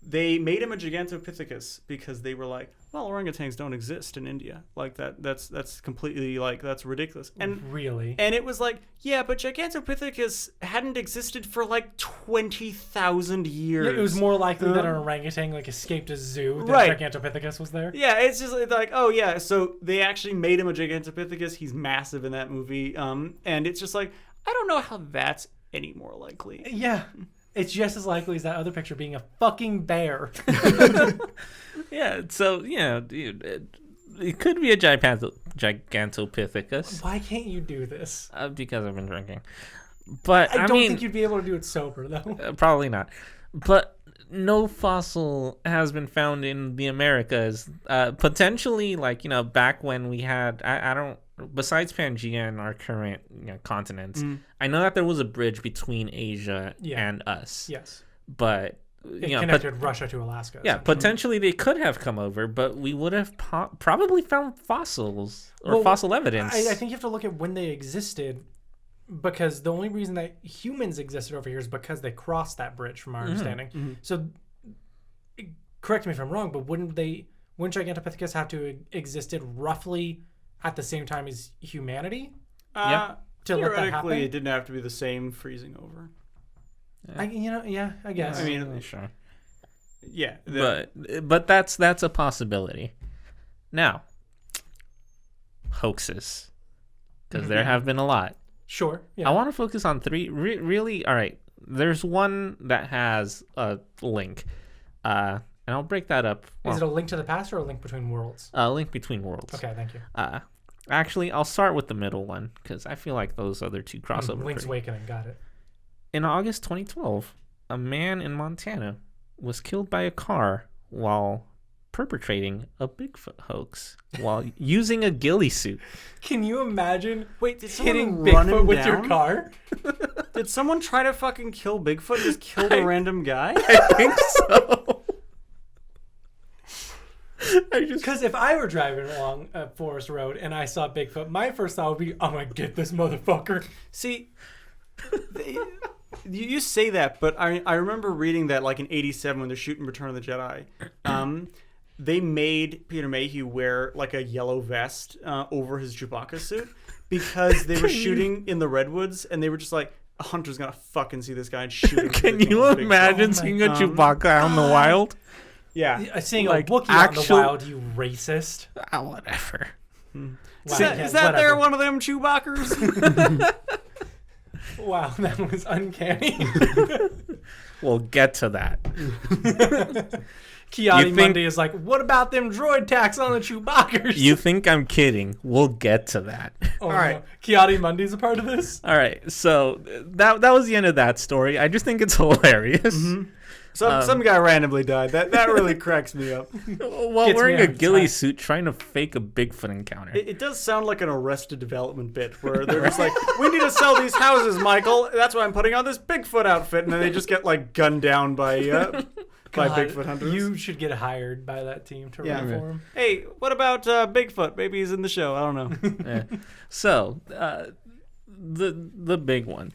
They made him a Gigantopithecus because they were like, well, orangutans don't exist in India. Like that's completely like that's ridiculous. And really? And it was like, yeah, but Gigantopithecus hadn't existed for like 20,000 years. Yeah, it was more likely that an orangutan like escaped a zoo than Right. Gigantopithecus was there. Yeah, it's just like, oh yeah, so they actually made him a Gigantopithecus. He's massive in that movie. And it's just like, I don't know how that's any more likely. Yeah. It's just as likely as that other picture being a fucking bear. Yeah, so, dude, it could be a Gigantopithecus. Why can't you do this? Because I've been drinking. But I don't think you'd be able to do it sober, though. Probably not. But no fossil has been found in the Americas. Potentially, like, back when we had, I don't, besides Pangea and our current continents, I know that there was a bridge between Asia and us. Yes. but It you know, connected Russia to Alaska. yeah, essentially. potentially they could have come over, but we would have probably found fossils or Well, fossil evidence. I think you have to look at when they existed, because the only reason that humans existed over here is because they crossed that bridge, from our understanding. So, correct me if I'm wrong, but wouldn't Gigantopithecus have to existed roughly at the same time as humanity? Yeah. To let that happen? Theoretically, it didn't have to be the same freezing over. I guess. I mean, sure. Yeah. But that's a possibility. Now, hoaxes, because there have been a lot. Sure. Yeah. I want to focus on three. Really, all right. There's one that has a link, and I'll break that up. Is it a link to the past or a link between worlds? A link between worlds? Okay, thank you. Actually, I'll start with the middle one because I feel like those other two cross over. Link's Awakening, got it. In August 2012, a man in Montana was killed by a car while perpetrating a Bigfoot hoax while using a ghillie suit. Can you imagine Wait, did hitting someone run Bigfoot him with your down? car? Did someone try to fucking kill Bigfoot and just killed a random guy? I think so. Because if I were driving along a forest road and I saw Bigfoot, my first thought would be, I'm going to get this motherfucker. See, you say that, but I remember reading that like in '87 when they're shooting Return of the Jedi, they made Peter Mayhew wear like a yellow vest over his Chewbacca suit because they were shooting in the redwoods and they were just like, a hunter's gonna fucking see this guy and shoot him. Can you imagine seeing a Chewbacca out in the wild? Yeah. Seeing Like, a Wookiee out in the wild, you racist. Whatever. Wow, Is yeah, that there whatever. one of them Chewbaccas? Wow, that was uncanny. We'll get to that. Kiadi think- Mundi is like, what about them droid tax on the Chewbaccas? You think I'm kidding? We'll get to that. All right. Kiadi Mundi's a part of this? All right. So that was the end of that story. I just think it's hilarious. Some guy randomly died. That really cracks me up. While Gets me wearing a every ghillie time. suit trying to fake a Bigfoot encounter. It does sound like an Arrested Development bit where they're just like, we need to sell these houses, Michael. That's why I'm putting on this Bigfoot outfit. And then they just get like gunned down by God, Bigfoot hunters. You should get hired by that team to Yeah. run for him. Hey, what about Bigfoot? Maybe he's in the show. I don't know. Yeah. So, the big one.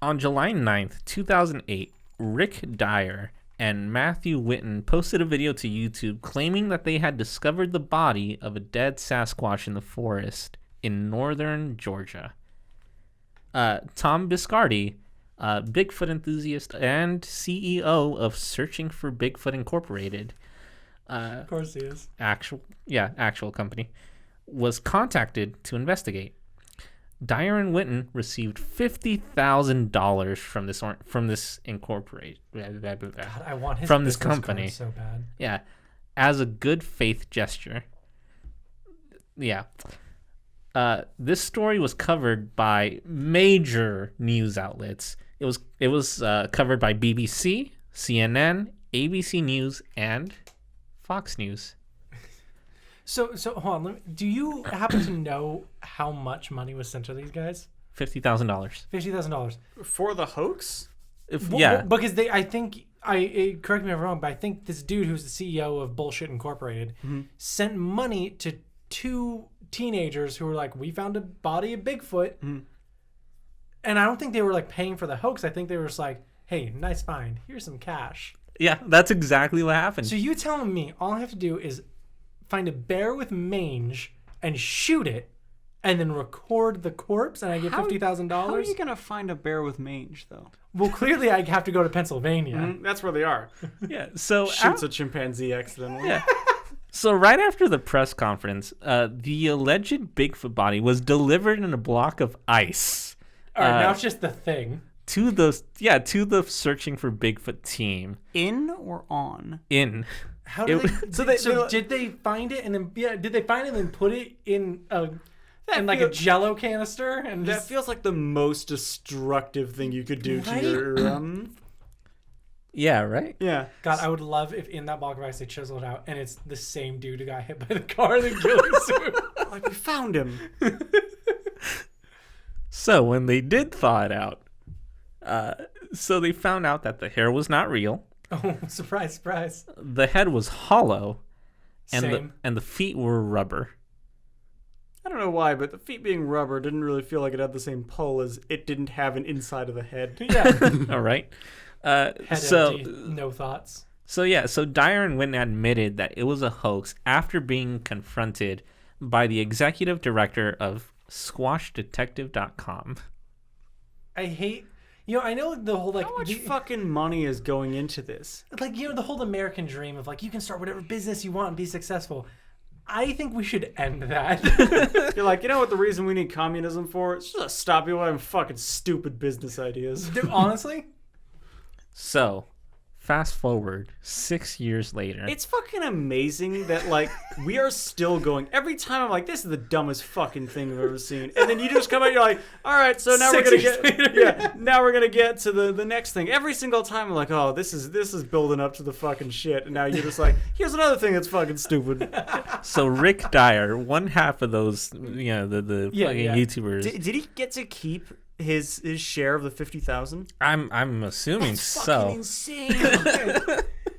On July 9th, 2008, Rick Dyer and Matthew Whitten posted a video to YouTube claiming that they had discovered the body of a dead Sasquatch in the forest in northern Georgia. Tom Biscardi, Bigfoot enthusiast and CEO of Searching for Bigfoot Incorporated, Of course he is. actual company, was contacted to investigate. Dyer and Whitten received $50,000 from this incorporate God, I want his from this business company. card so bad. Yeah, as a good faith gesture. Yeah. This story was covered by major news outlets. It was covered by BBC, CNN, ABC News, and Fox News. So hold on. Do you happen to know how much money was sent to these guys? $50,000. $50,000. For the hoax? Yeah. Because I think correct me if I'm wrong, but I think this dude who's the CEO of Bullshit Incorporated sent money to two teenagers who were like, we found a body of Bigfoot. And I don't think they were like paying for the hoax. I think they were just like, hey, nice find. Here's some cash. Yeah, that's exactly what happened. So you telling me all I have to do is find a bear with mange and shoot it and then record the corpse and I get $50,000? How are you going to find a bear with mange, though? Well, clearly I have to go to Pennsylvania. That's where they are. yeah, so Shoots a chimpanzee accidentally. Yeah. So right after the press conference, the alleged Bigfoot body was delivered in a block of ice. All right, now it's just the thing. To the Searching for Bigfoot team. In or on? In. How did It- so did they find it and then did they find it and then put it in a a Jello canister and That just feels like the most destructive thing you could do Right? to your Yeah, right? yeah. God, I would love if in that block of ice they chiseled it out and it's the same dude who got hit by the car in the ghillie suit. Like we found him. So when they did thaw it out, So they found out that the hair was not real. Oh, surprise, surprise. The head was hollow, and Same. the feet were rubber. I don't know why, but the feet being rubber didn't really feel like it had the same pull as it didn't have an inside of the head. Yeah. All right. Head empty, no thoughts. So Dyer and Witten admitted that it was a hoax after being confronted by the executive director of SquashDetective.com. I hate... I know the whole, like... How much fucking money is going into this? Like, the whole American dream of, like, you can start whatever business you want and be successful. I think we should end that. You're like, you know what the reason we need communism for? It's just to stop people having fucking stupid business ideas. Dude, honestly? So, fast forward 6 years later. It's fucking amazing that, like, we are still going. Every time I'm like, this is the dumbest fucking thing I've ever seen. And then you just come out, you're like, all right, so now 6 we're years going to later. get now we're going to get to the next thing. Every single time I'm like, oh, this is building up to the fucking shit. And now you're just like, here's another thing that's fucking stupid. So Rick Dyer, one half of those, the fucking YouTubers. Did he get to keep his share of the 50,000? I'm assuming That's so. fucking insane.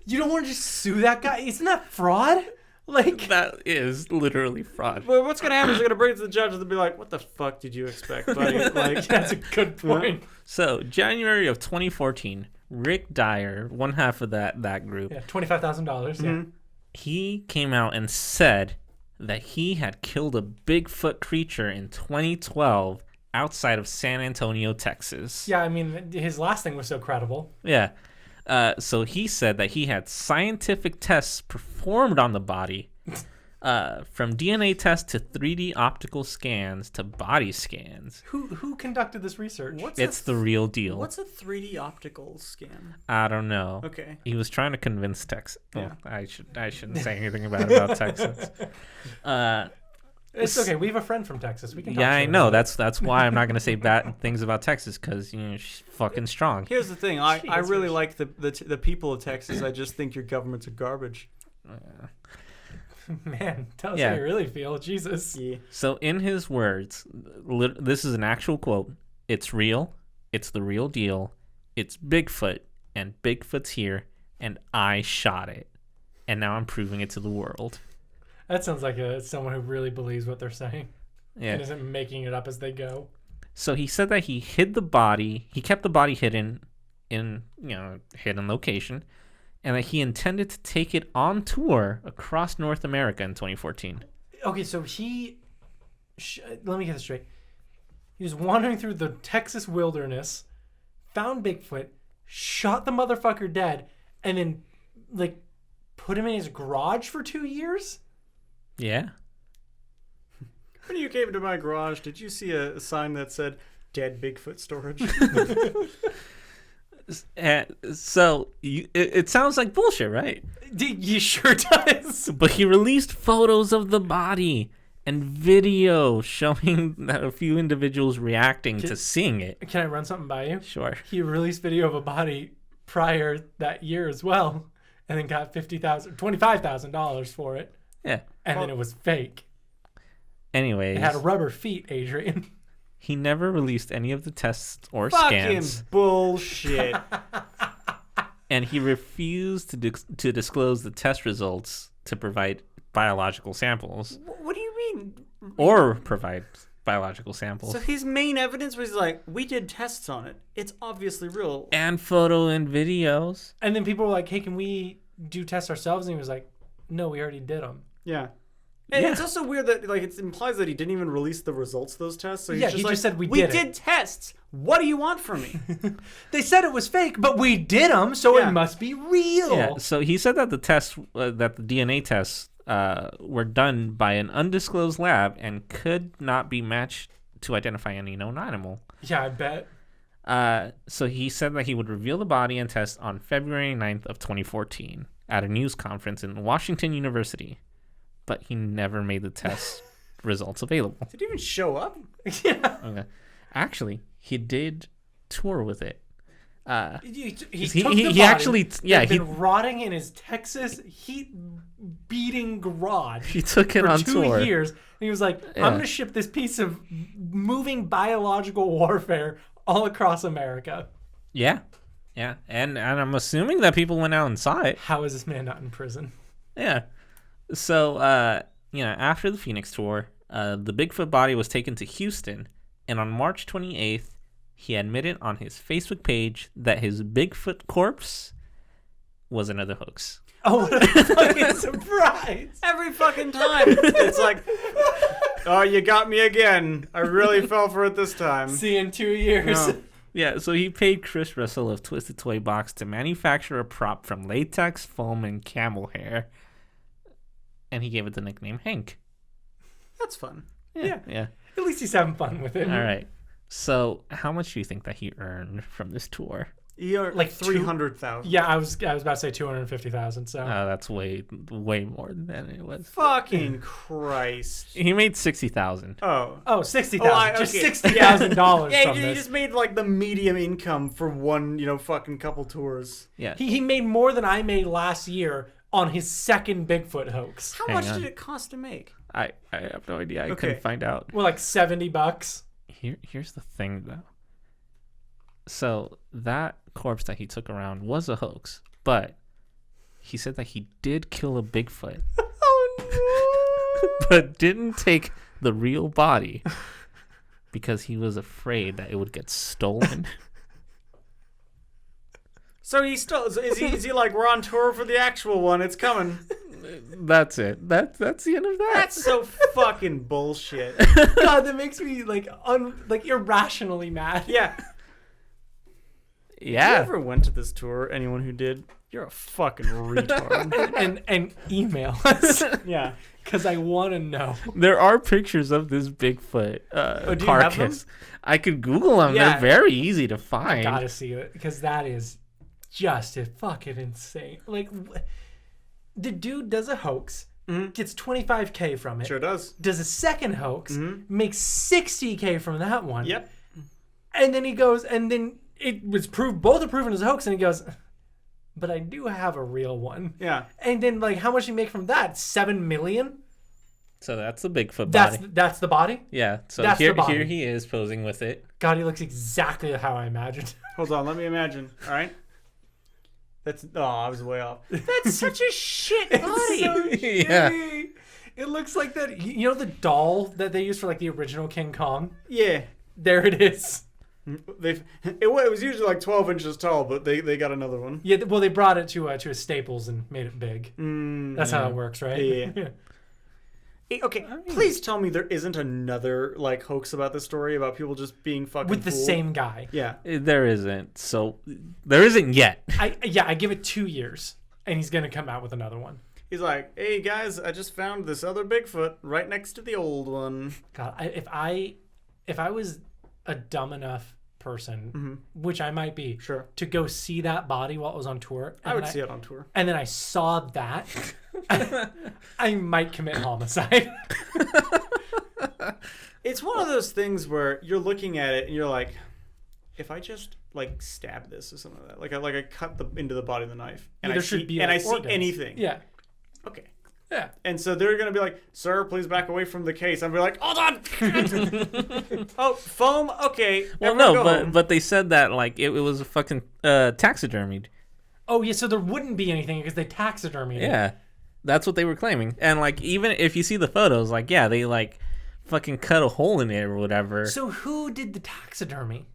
You don't want to just sue that guy? Isn't that fraud? Like, That is literally fraud. Well, what's gonna happen is they're gonna bring it to the judge and they'll be like, "What the fuck did you expect, buddy?" Like, that's a good point. So January of 2014, Rick Dyer, one half of that group, Yeah, $25,000. Yeah. he came out and said that he had killed a Bigfoot creature in 2012 outside of San Antonio, Texas. Yeah, I mean, his last thing was so credible. Yeah. So he said that he had scientific tests performed on the body, from DNA tests to 3D optical scans to body scans. Who conducted this research? It's the real deal. What's a 3D optical scan? I don't know. Okay. He was trying to convince Texas. Yeah. Well, I shouldn't say anything about Texans. It's okay. We have a friend from Texas. We can. Talk Yeah, to I her know. about That's why I'm not gonna say bad things about Texas, because she's fucking strong. Here's the thing. I Jeez, really Rich. like the people of Texas. I just think your governments are garbage. it. Man, tell us Yeah. how you really feel. Jesus. Yeah. So in his words, this is an actual quote. It's real. It's the real deal. It's Bigfoot, and Bigfoot's here, and I shot it, and now I'm proving it to the world. That sounds like someone who really believes what they're saying Yeah. and isn't making it up as they go. So he said that he hid the body. He kept the body hidden in hidden location, and that he intended to take it on tour across North America in 2014. Okay, so let me get this straight. He was wandering through the Texas wilderness, found Bigfoot, shot the motherfucker dead, and then like put him in his garage for 2 years. Yeah. When you came to my garage, did you see a sign that said "Dead Bigfoot Storage"? So it sounds like bullshit, right? You sure does. But he released photos of the body and video showing that a few individuals reacting to seeing it. Can I run something by you? Sure. He released video of a body prior that year as well, and then got $25,000 for it, Yeah. and then it was fake. Anyways, It had rubber feet, Adrian. he never released any of the tests or Fucking scans, bullshit. and he refused to disclose the test results to provide biological samples What do you mean? or provide biological samples. So his main evidence was like, we did tests on it. It's obviously real. And photo and videos. And then people were like, hey, can we do tests ourselves? And he was like, no, we already did them. Yeah. And Yeah. it's also weird that like it implies that he didn't even release the results of those tests. So he's Yeah, just he like, just said we did did it." tests. What do you want from me? They said it was fake, but we did them, so Yeah. it must be real. Yeah. So he said that the tests, that the DNA tests, were done by an undisclosed lab and could not be matched to identify any known animal. Yeah, I bet. So he said that he would reveal the body and test on February 9th of 2014 at a news conference in Washington University, but he never made the test results available. Did he even show up? Yeah. Okay. Actually, he did tour with it. He He- took he- the he body actually- yeah, that'd he- been rotting in his Texas heat-beating garage He took it for on 2 tour. years. And he was like, Yeah. I'm going to ship this piece of moving biological warfare all across America. Yeah. Yeah, and I'm assuming that people went out and saw it. How is this man not in prison? Yeah. So, after the Phoenix tour, the Bigfoot body was taken to Houston, and on March 28th, he admitted on his Facebook page that his Bigfoot corpse was another hoax. Oh, what a fucking surprise! Every fucking time. It's like, oh, you got me again. I really fell for it this time. See you in 2 years. No. Yeah, so he paid Chris Russell of Twisted Toy Box to manufacture a prop from latex, foam, and camel hair. And he gave it the nickname Hank. That's fun. Yeah. At least he's having fun with it. All right. So, how much do you think that he earned from this tour? You're Like like 300,000. Yeah, I was about to say 250,000. So That's way more than it was. Fucking Christ. He made 60,000. Oh. 60,000, just okay. $60,000 Yeah, from you this. just made like the medium income for one, fucking couple tours. Yeah. He made more than I made last year on his second Bigfoot hoax. How Hang much on. did it cost to make? I have no idea. I Okay. couldn't find out. Well, like $70. Here's the thing, though. So that corpse that he took around was a hoax, but he said that he did kill a Bigfoot, Oh but didn't take the real body because he was afraid that it would get stolen. So he still is he like, we're on tour for the actual one? It's coming. That's it. That's the end of that. That's so fucking bullshit. God, that makes me like irrationally mad. Yeah. Yeah. You ever went to this tour? Anyone who did? You're a fucking retard. and email us Yeah. because I want to know. There are pictures of this Bigfoot do you have carcass. I could Google them. Yeah. They're very easy to find. Gotta see it because that is just fucking insane. Like, the dude does a hoax, gets $25K from it. Sure does. Does a second hoax, makes $60K from that one. Yep. And then he goes, and then it was proved, both are proven as a hoax, and he goes, but I do have a real one. Yeah. And then, like, how much do you make from that? $7 million? So that's the Bigfoot body. That's the body? Yeah. So That's the body. here he is posing with it. God, he looks exactly how I imagined. Hold on, let me imagine. All right. I was way off. That's such a shit body. So Yeah. shitty. It looks like that. You know the doll that they used for like the original King Kong? Yeah. There it is. It was usually like 12 inches tall, but they got another one. Yeah. Well, they brought it to a Staples and made it big. That's how it works, right? Yeah. Okay, please tell me there isn't another like hoax about this story about people just being fucking With the fooled. same guy. Yeah. There isn't. So there isn't yet. I give it 2 years, and he's gonna come out with another one. He's like, hey guys, I just found this other Bigfoot right next to the old one. God, if I was a dumb enough person, which I might be, Sure. to go see that body while it was on tour, I would see it on tour. and then I saw that, I might commit homicide. It's one of those things where you're looking at it and you're like, if I just like stab this or something like that, like I cut into the body of the knife, and There I should see, be, and like, I see organs. anything. Yeah. Okay. Yeah. And so they're gonna be like, "Sir, please back away from the case." I'm be like, "Hold on." Oh, foam. Okay. Well, everyone no, go home. but they said that like it was a fucking taxidermied. Oh yeah, so there wouldn't be anything because they taxidermied it. Yeah, that's what they were claiming. And like even if you see the photos, like yeah, they like fucking cut a hole in it or whatever. So who did the taxidermy?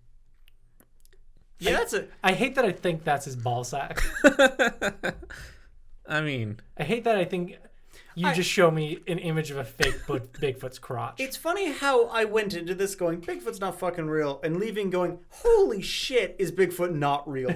Yeah, that's it. I hate that I think that's his ball sack. I mean, I hate that I think you just show me an image of a fake Bigfoot's crotch. It's funny how I went into this going, Bigfoot's not fucking real, and leaving going, holy shit, is Bigfoot not real?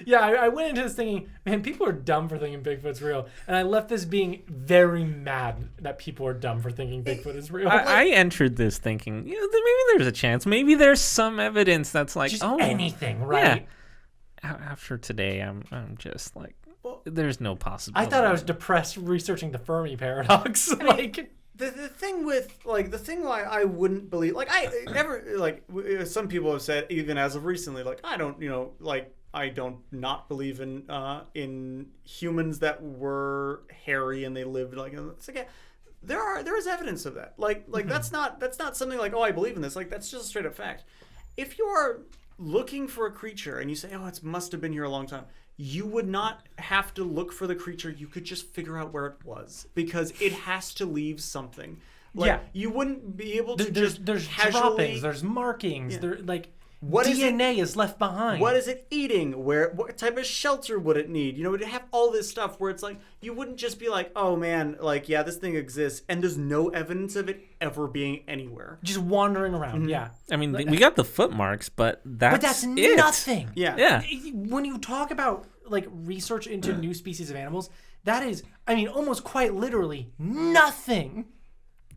Yeah, I went into this thinking, man, people are dumb for thinking Bigfoot's real. And I left this being very mad that people are dumb for thinking Bigfoot is real. I entered this thinking, you know, maybe there's a chance. Maybe there's some evidence that's like, Just oh, anything, right? Yeah. After today, I'm just like, there's no possibility. I thought I was depressed researching the Fermi paradox. Like, The thing with, like, the thing why I wouldn't believe, like, I never, like, some people have said, even as of recently, like, I don't, I don't not believe in humans that were hairy and they lived, like, it's like, yeah, there is evidence of that. Like, that's not something like, oh, I believe in this. Like, that's just a straight up fact. If you're looking for a creature and you say, oh, it must have been here a long time, you would not have to look for the creature. You could just figure out where it was because it has to leave something. Like, you wouldn't be able to there's casually... droppings, there's markings, there What DNA is left behind. What is it eating? What type of shelter would it need? You know, to have all this stuff where it's like, you wouldn't just be like, oh man, like, yeah, this thing exists, and there's no evidence of it ever being anywhere. Just wandering around, yeah. I mean, we got the footmarks, but that's it. Nothing. Yeah. When you talk about, like, research into new species of animals, that is, I mean, almost quite literally nothing.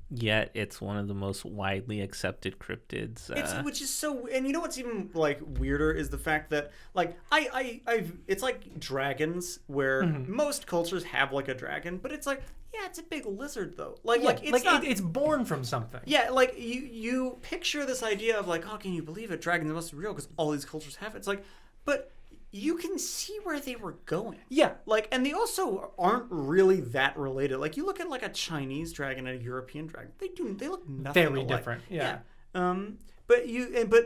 Yet it's one of the most widely accepted cryptids. Which is so, and you know what's even like weirder is the fact that like it's like dragons where most cultures have like a dragon, but it's like it's a big lizard though. It's born from something. Yeah, like you picture this idea of like, oh, can you believe it? Dragons must be real because all these cultures have it. It's like, but you can see where they were going. Yeah. Like, and they also aren't really that related. Like, you look at like a Chinese dragon and a European dragon. They look nothing very alike. different. Yeah. But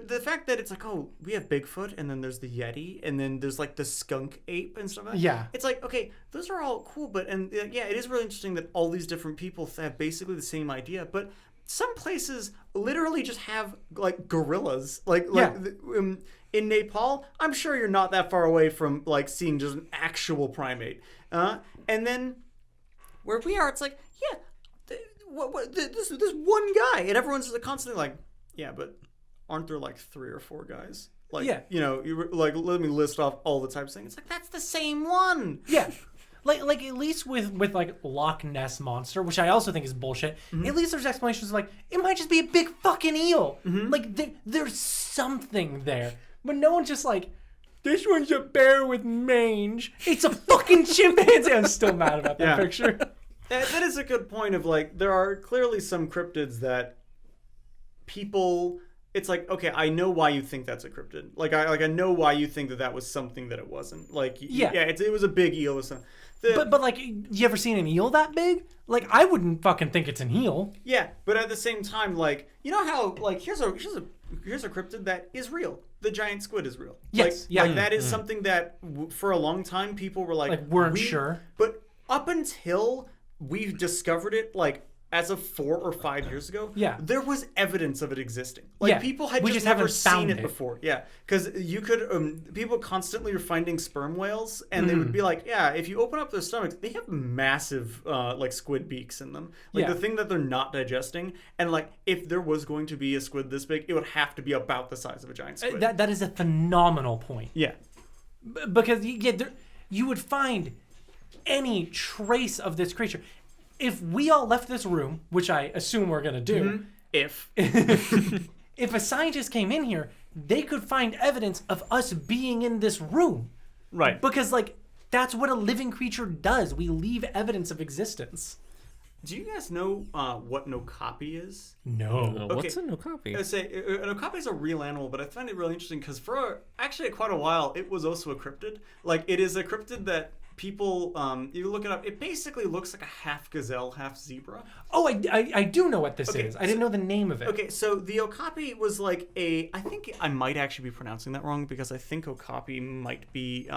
the fact that it's like, oh, we have Bigfoot and then there's the Yeti and then there's like the skunk ape and stuff like that. Yeah. It's like, okay, those are all cool, but it is really interesting that all these different people have basically the same idea, but some places literally just have like gorillas. In Nepal, I'm sure you're not that far away from like seeing just an actual primate. And then where we are, it's like, this one guy, and everyone's constantly like, yeah, but aren't there like 3 or 4 guys? Like, you know, you like let me list off all the types of things. It's like that's the same one. Yeah. Like at least with like Loch Ness Monster, which I also think is bullshit. At least there's explanations like it might just be a big fucking eel. Like there's something there, but no one's just like, this one's a bear with mange. It's a fucking chimpanzee. I'm still mad about that picture. That is a good point. Of like, there are clearly some cryptids that people. It's like, okay, I know why you think that's a cryptid. Like I know why you think that was something that it wasn't. Like, it was a big eel or something. But like, you ever seen an eel that big? Like, I wouldn't fucking think it's an eel. Yeah, but at the same time, like, you know how like here's a cryptid that is real. The giant squid is real. Yes, like that is something that for a long time people were like weren't sure. But up until we discovered it, like, as of 4 or 5 years ago, there was evidence of it existing. Like, people had just never seen it before. Yeah, because you could, people constantly are finding sperm whales, and they would be like, if you open up their stomachs, they have massive, like, squid beaks in them. Like, the thing that they're not digesting, and, like, if there was going to be a squid this big, it would have to be about the size of a giant squid. That is a phenomenal point. Yeah. Because, you would find any trace of this creature. If we all left this room, which I assume we're going to do, if a scientist came in here, they could find evidence of us being in this room. Right. Because, like, that's what a living creature does. We leave evidence of existence. Do you guys know what an okapi is? No. What's an okapi? I say an okapi is a real animal, but I find it really interesting because for actually quite a while, it was also a cryptid. Like, it is a cryptid that people, you look it up, it basically looks like a half gazelle, half zebra. Oh, I do know what this is. I didn't know the name of it. Okay, so the okapi was like I think I might actually be pronouncing that wrong because I think okapi might be,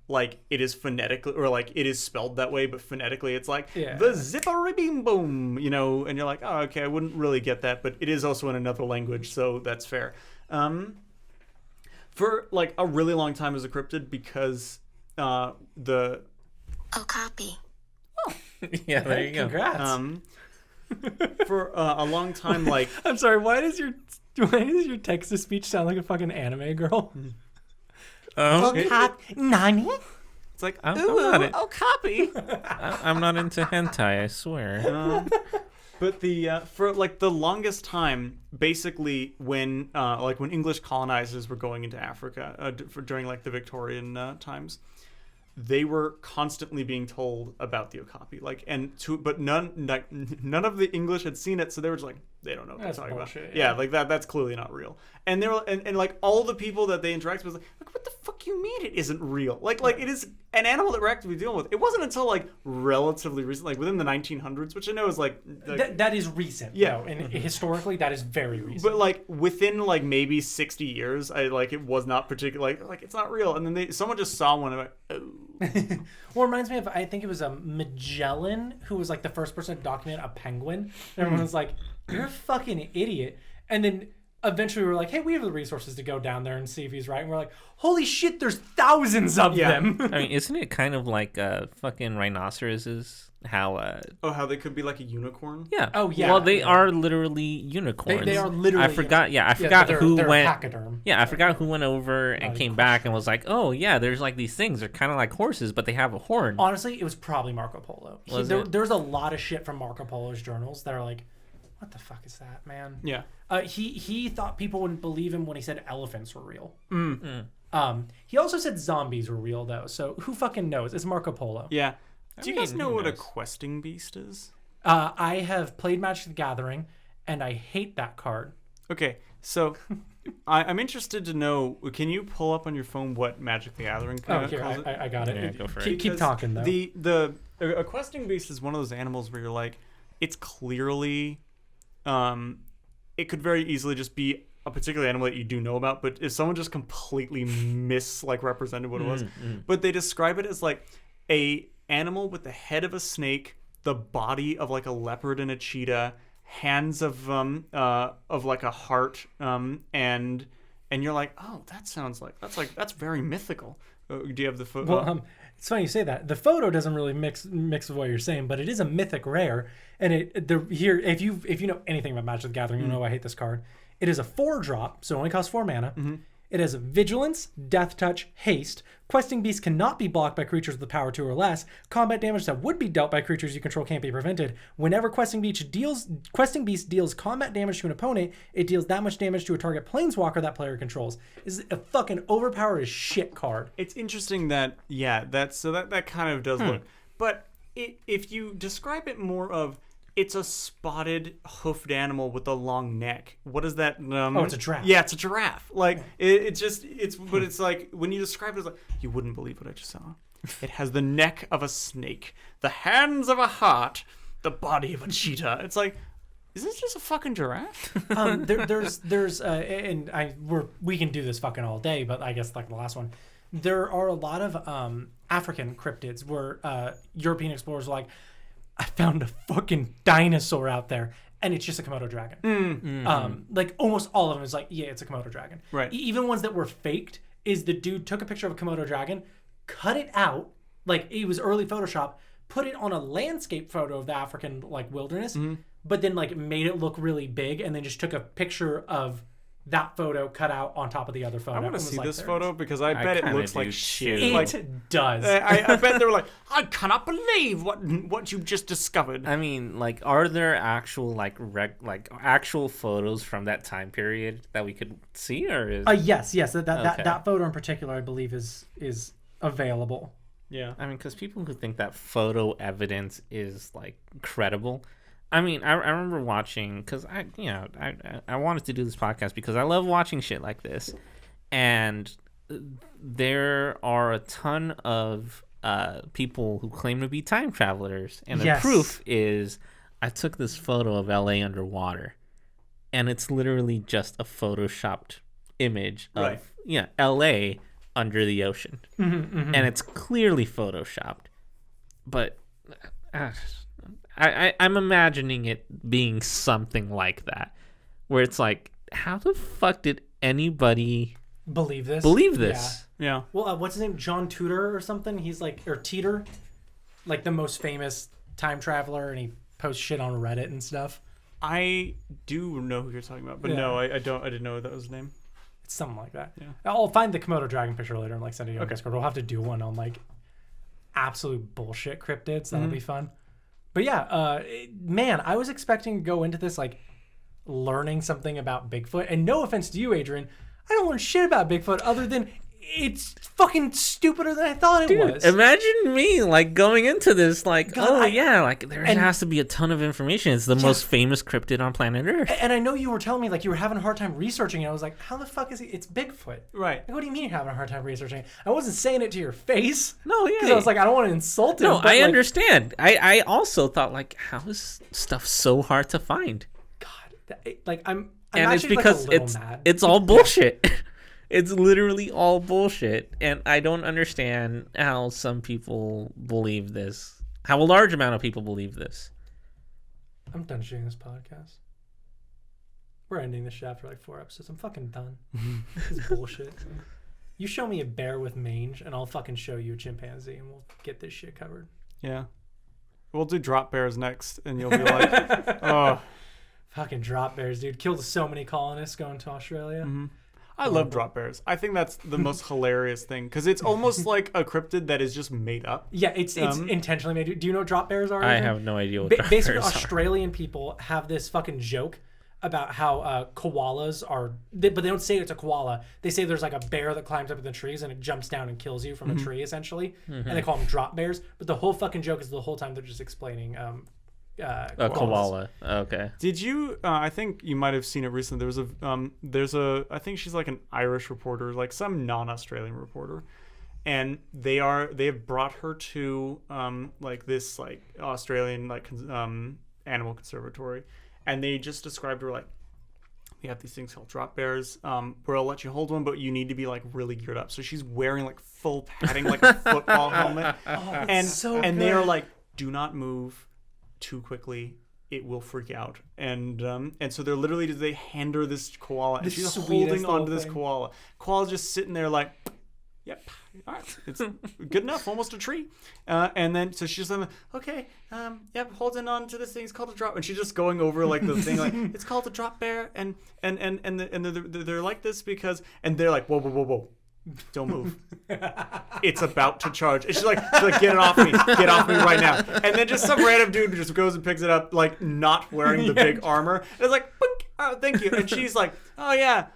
like, it is phonetically, or like it is spelled that way, but phonetically it's like the zippery beam boom, you know, and you're like, oh, okay, I wouldn't really get that, but it is also in another language, so that's fair. For like a really long time as a cryptid because the okapi. Oh, yeah, there you go. Congrats. For a long time, like, I'm sorry. Why does your text to speech sound like a fucking anime girl? Okapi. Nani? It's like, I'm ooh, okapi. I'm not into hentai, I swear. But for like the longest time, basically when English colonizers were going into Africa during like the Victorian times, they were constantly being told about the okapi. Like, but none of the English had seen it, so they were just like, they don't know what That's they're talking bullshit, about. yeah. Yeah, like that's clearly not real. And they're and like all the people that they interact with, like what the fuck you mean it isn't real? Like it is an animal that we're actively dealing with. It wasn't until like relatively recent, like within the 1900s, which I know is like that is recent. Yeah. though, and historically that is very recent. but like within like maybe 60 years, I like it was not particular. Like it's not real. And then someone just saw one and I'm like, oh. Well, it reminds me of, I think it was Magellan, who was like the first person to document a penguin. And everyone was like, you're a fucking idiot. And then eventually we were like, hey, we have the resources to go down there and see if he's right. And we're like, holy shit, there's thousands of them. I mean, isn't it kind of like fucking rhinoceroses? How How they could be like a unicorn? yeah. Oh, yeah. Well, they are literally unicorns. They are literally. I forgot. Yeah, I forgot they're who went. pachyderm. Yeah, I forgot who went over and came back and was like, "Oh yeah, there's like these things. They're kind of like horses, but they have a horn." Honestly, it was probably Marco Polo. There's a lot of shit from Marco Polo's journals that are like, what the fuck is that, man? Yeah. He thought people wouldn't believe him when he said elephants were real. He also said zombies were real though. So who fucking knows? It's Marco Polo. Yeah. Do you guys mean, know who what a knows? questing beast is? I have played Magic the Gathering, and I hate that card. Okay, so I'm interested to know. Can you pull up on your phone what Magic the Gathering Oh, here, calls it? I got it. Yeah, go for it. Keep Because talking though. A questing beast is one of those animals where you're like, it's clearly, it could very easily just be a particular animal that you do know about, but if someone just completely represented what it was, but they describe it as like a animal with the head of a snake, the body of like a leopard and a cheetah, hands of like a heart, and you're like, oh, that's very mythical. Do you have the photo? Well, it's funny you say that. The photo doesn't really mix with what you're saying, but it is a mythic rare. And if you know anything about Magic the Gathering, you know I hate this card. It is a 4-drop, so it only costs 4 mana. It has Vigilance, Death Touch, Haste. Questing Beast cannot be blocked by creatures with power 2 or less. Combat damage that would be dealt by creatures you control can't be prevented. Whenever Questing Beast deals combat damage to an opponent, it deals that much damage to a target planeswalker that player controls. This is a fucking overpowered as shit card. It's interesting that that kind of does look, but if you describe it more of it's a spotted hoofed animal with a long neck. What is that? It's a giraffe. Yeah, it's a giraffe. Like but it's like when you describe it, it's like you wouldn't believe what I just saw. It has the neck of a snake, the hands of a heart, the body of a cheetah. It's like, is this just a fucking giraffe? We can do this fucking all day, but I guess like the last one, there are a lot of African cryptids where European explorers are like, I found a fucking dinosaur out there, and it's just a Komodo dragon. Like almost all of them is like, yeah, it's a Komodo dragon. Right. Even ones that were faked is the dude took a picture of a Komodo dragon, cut it out, like it was early Photoshop, put it on a landscape photo of the African like wilderness, but then like made it look really big, and then just took a picture of that photo cut out on top of the other photo. I want to and was see like, this there photo because I bet it kinda looks do like too. shit. It Like, does. I bet they were like, I cannot believe what you've just discovered. I mean, like, are there actual actual photos from that time period that we could see, or is? Yes. Okay. That photo in particular, I believe, is available. Yeah. I mean, because people who think that photo evidence is like credible. I mean, I remember watching, because I wanted to do this podcast because I love watching shit like this, and there are a ton of people who claim to be time travelers, and the proof is I took this photo of LA underwater, and it's literally just a photoshopped image of LA under the ocean, and it's clearly photoshopped, but I'm imagining it being something like that, where it's like, how the fuck did anybody Believe this? Yeah. Well, what's his name? John Tudor or something? He's like, or Teeter, like the most famous time traveler, and he posts shit on Reddit and stuff. I do know who you're talking about, but no, I don't. I didn't know that was his name. It's something like that. Yeah. I'll find the Komodo dragon picture later and like send it on Discord. We'll have to do one on like absolute bullshit cryptids. That'll be fun. But yeah, man, I was expecting to go into this like learning something about Bigfoot. And no offense to you, Adrian, I don't learn shit about Bigfoot other than it's fucking stupider than I thought it was. Imagine me like going into this like, God, like there has to be a ton of information. It's the most famous cryptid on planet Earth. And I know you were telling me like you were having a hard time researching it. I was like, how the fuck is he? It's Bigfoot. Right. Like, what do you mean you're having a hard time researching it? I wasn't saying it to your face. No, yeah. Because I was like, I don't want to insult him. No, but, I like, understand. I also thought like, how is stuff so hard to find? God, like I'm And it's actually, because like, a little mad. it's all bullshit. It's literally all bullshit, and I don't understand how some people believe this. How a large amount of people believe this. I'm done shooting this podcast. We're ending this shit after like 4 episodes. I'm fucking done. This is bullshit. You show me a bear with mange, and I'll fucking show you a chimpanzee, and we'll get this shit covered. Yeah. We'll do drop bears next, and you'll be like, oh. Fucking drop bears, dude. Killed so many colonists going to Australia. Mm-hmm. I love drop bears. I think that's the most hilarious thing because it's almost like a cryptid that is just made up. Yeah, it's intentionally made. Do you know what drop bears are? I have no idea what drop basically, bears are. Australian people have this fucking joke about how koalas are, but they don't say it's a koala. They say there's like a bear that climbs up in the trees and it jumps down and kills you from a tree, essentially. And they call them drop bears. But the whole fucking joke is the whole time they're just explaining a koala. Okay. Did you? I think you might have seen it recently. There's a. I think she's like an Irish reporter, like some non-Australian reporter, and they have brought her to like this like Australian like animal conservatory, and they just described her like, we have these things called drop bears, where I'll let you hold one, but you need to be like really geared up. So she's wearing like full padding, like a football helmet, and they are like, do not move too quickly, it will freak out. And so they're literally, they hand her this koala, and she's holding onto this koala. Koala's just sitting there like, yep, all right, it's good enough, almost a tree. And then so she's like, okay, yep, holding on to this thing. It's called a drop, and she's just going over like the thing, like it's called a drop bear, and they're like this because, and they're like, whoa. Don't move. It's about to charge. And she's like, get it off me. Get off me right now. And then just some random dude just goes and picks it up, like not wearing the big armor. And it's like, oh, thank you. And she's like, oh yeah.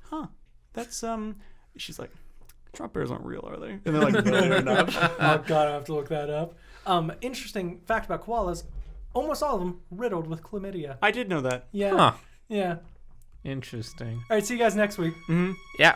Huh. That's she's like, drop bears aren't real, are they? And they're like, no, they're not. Oh god, I have to look that up. Interesting fact about koalas, almost all of them riddled with chlamydia. I did know that. Yeah. Huh. Yeah. Interesting. All right, see you guys next week. Mm-hmm. Yeah.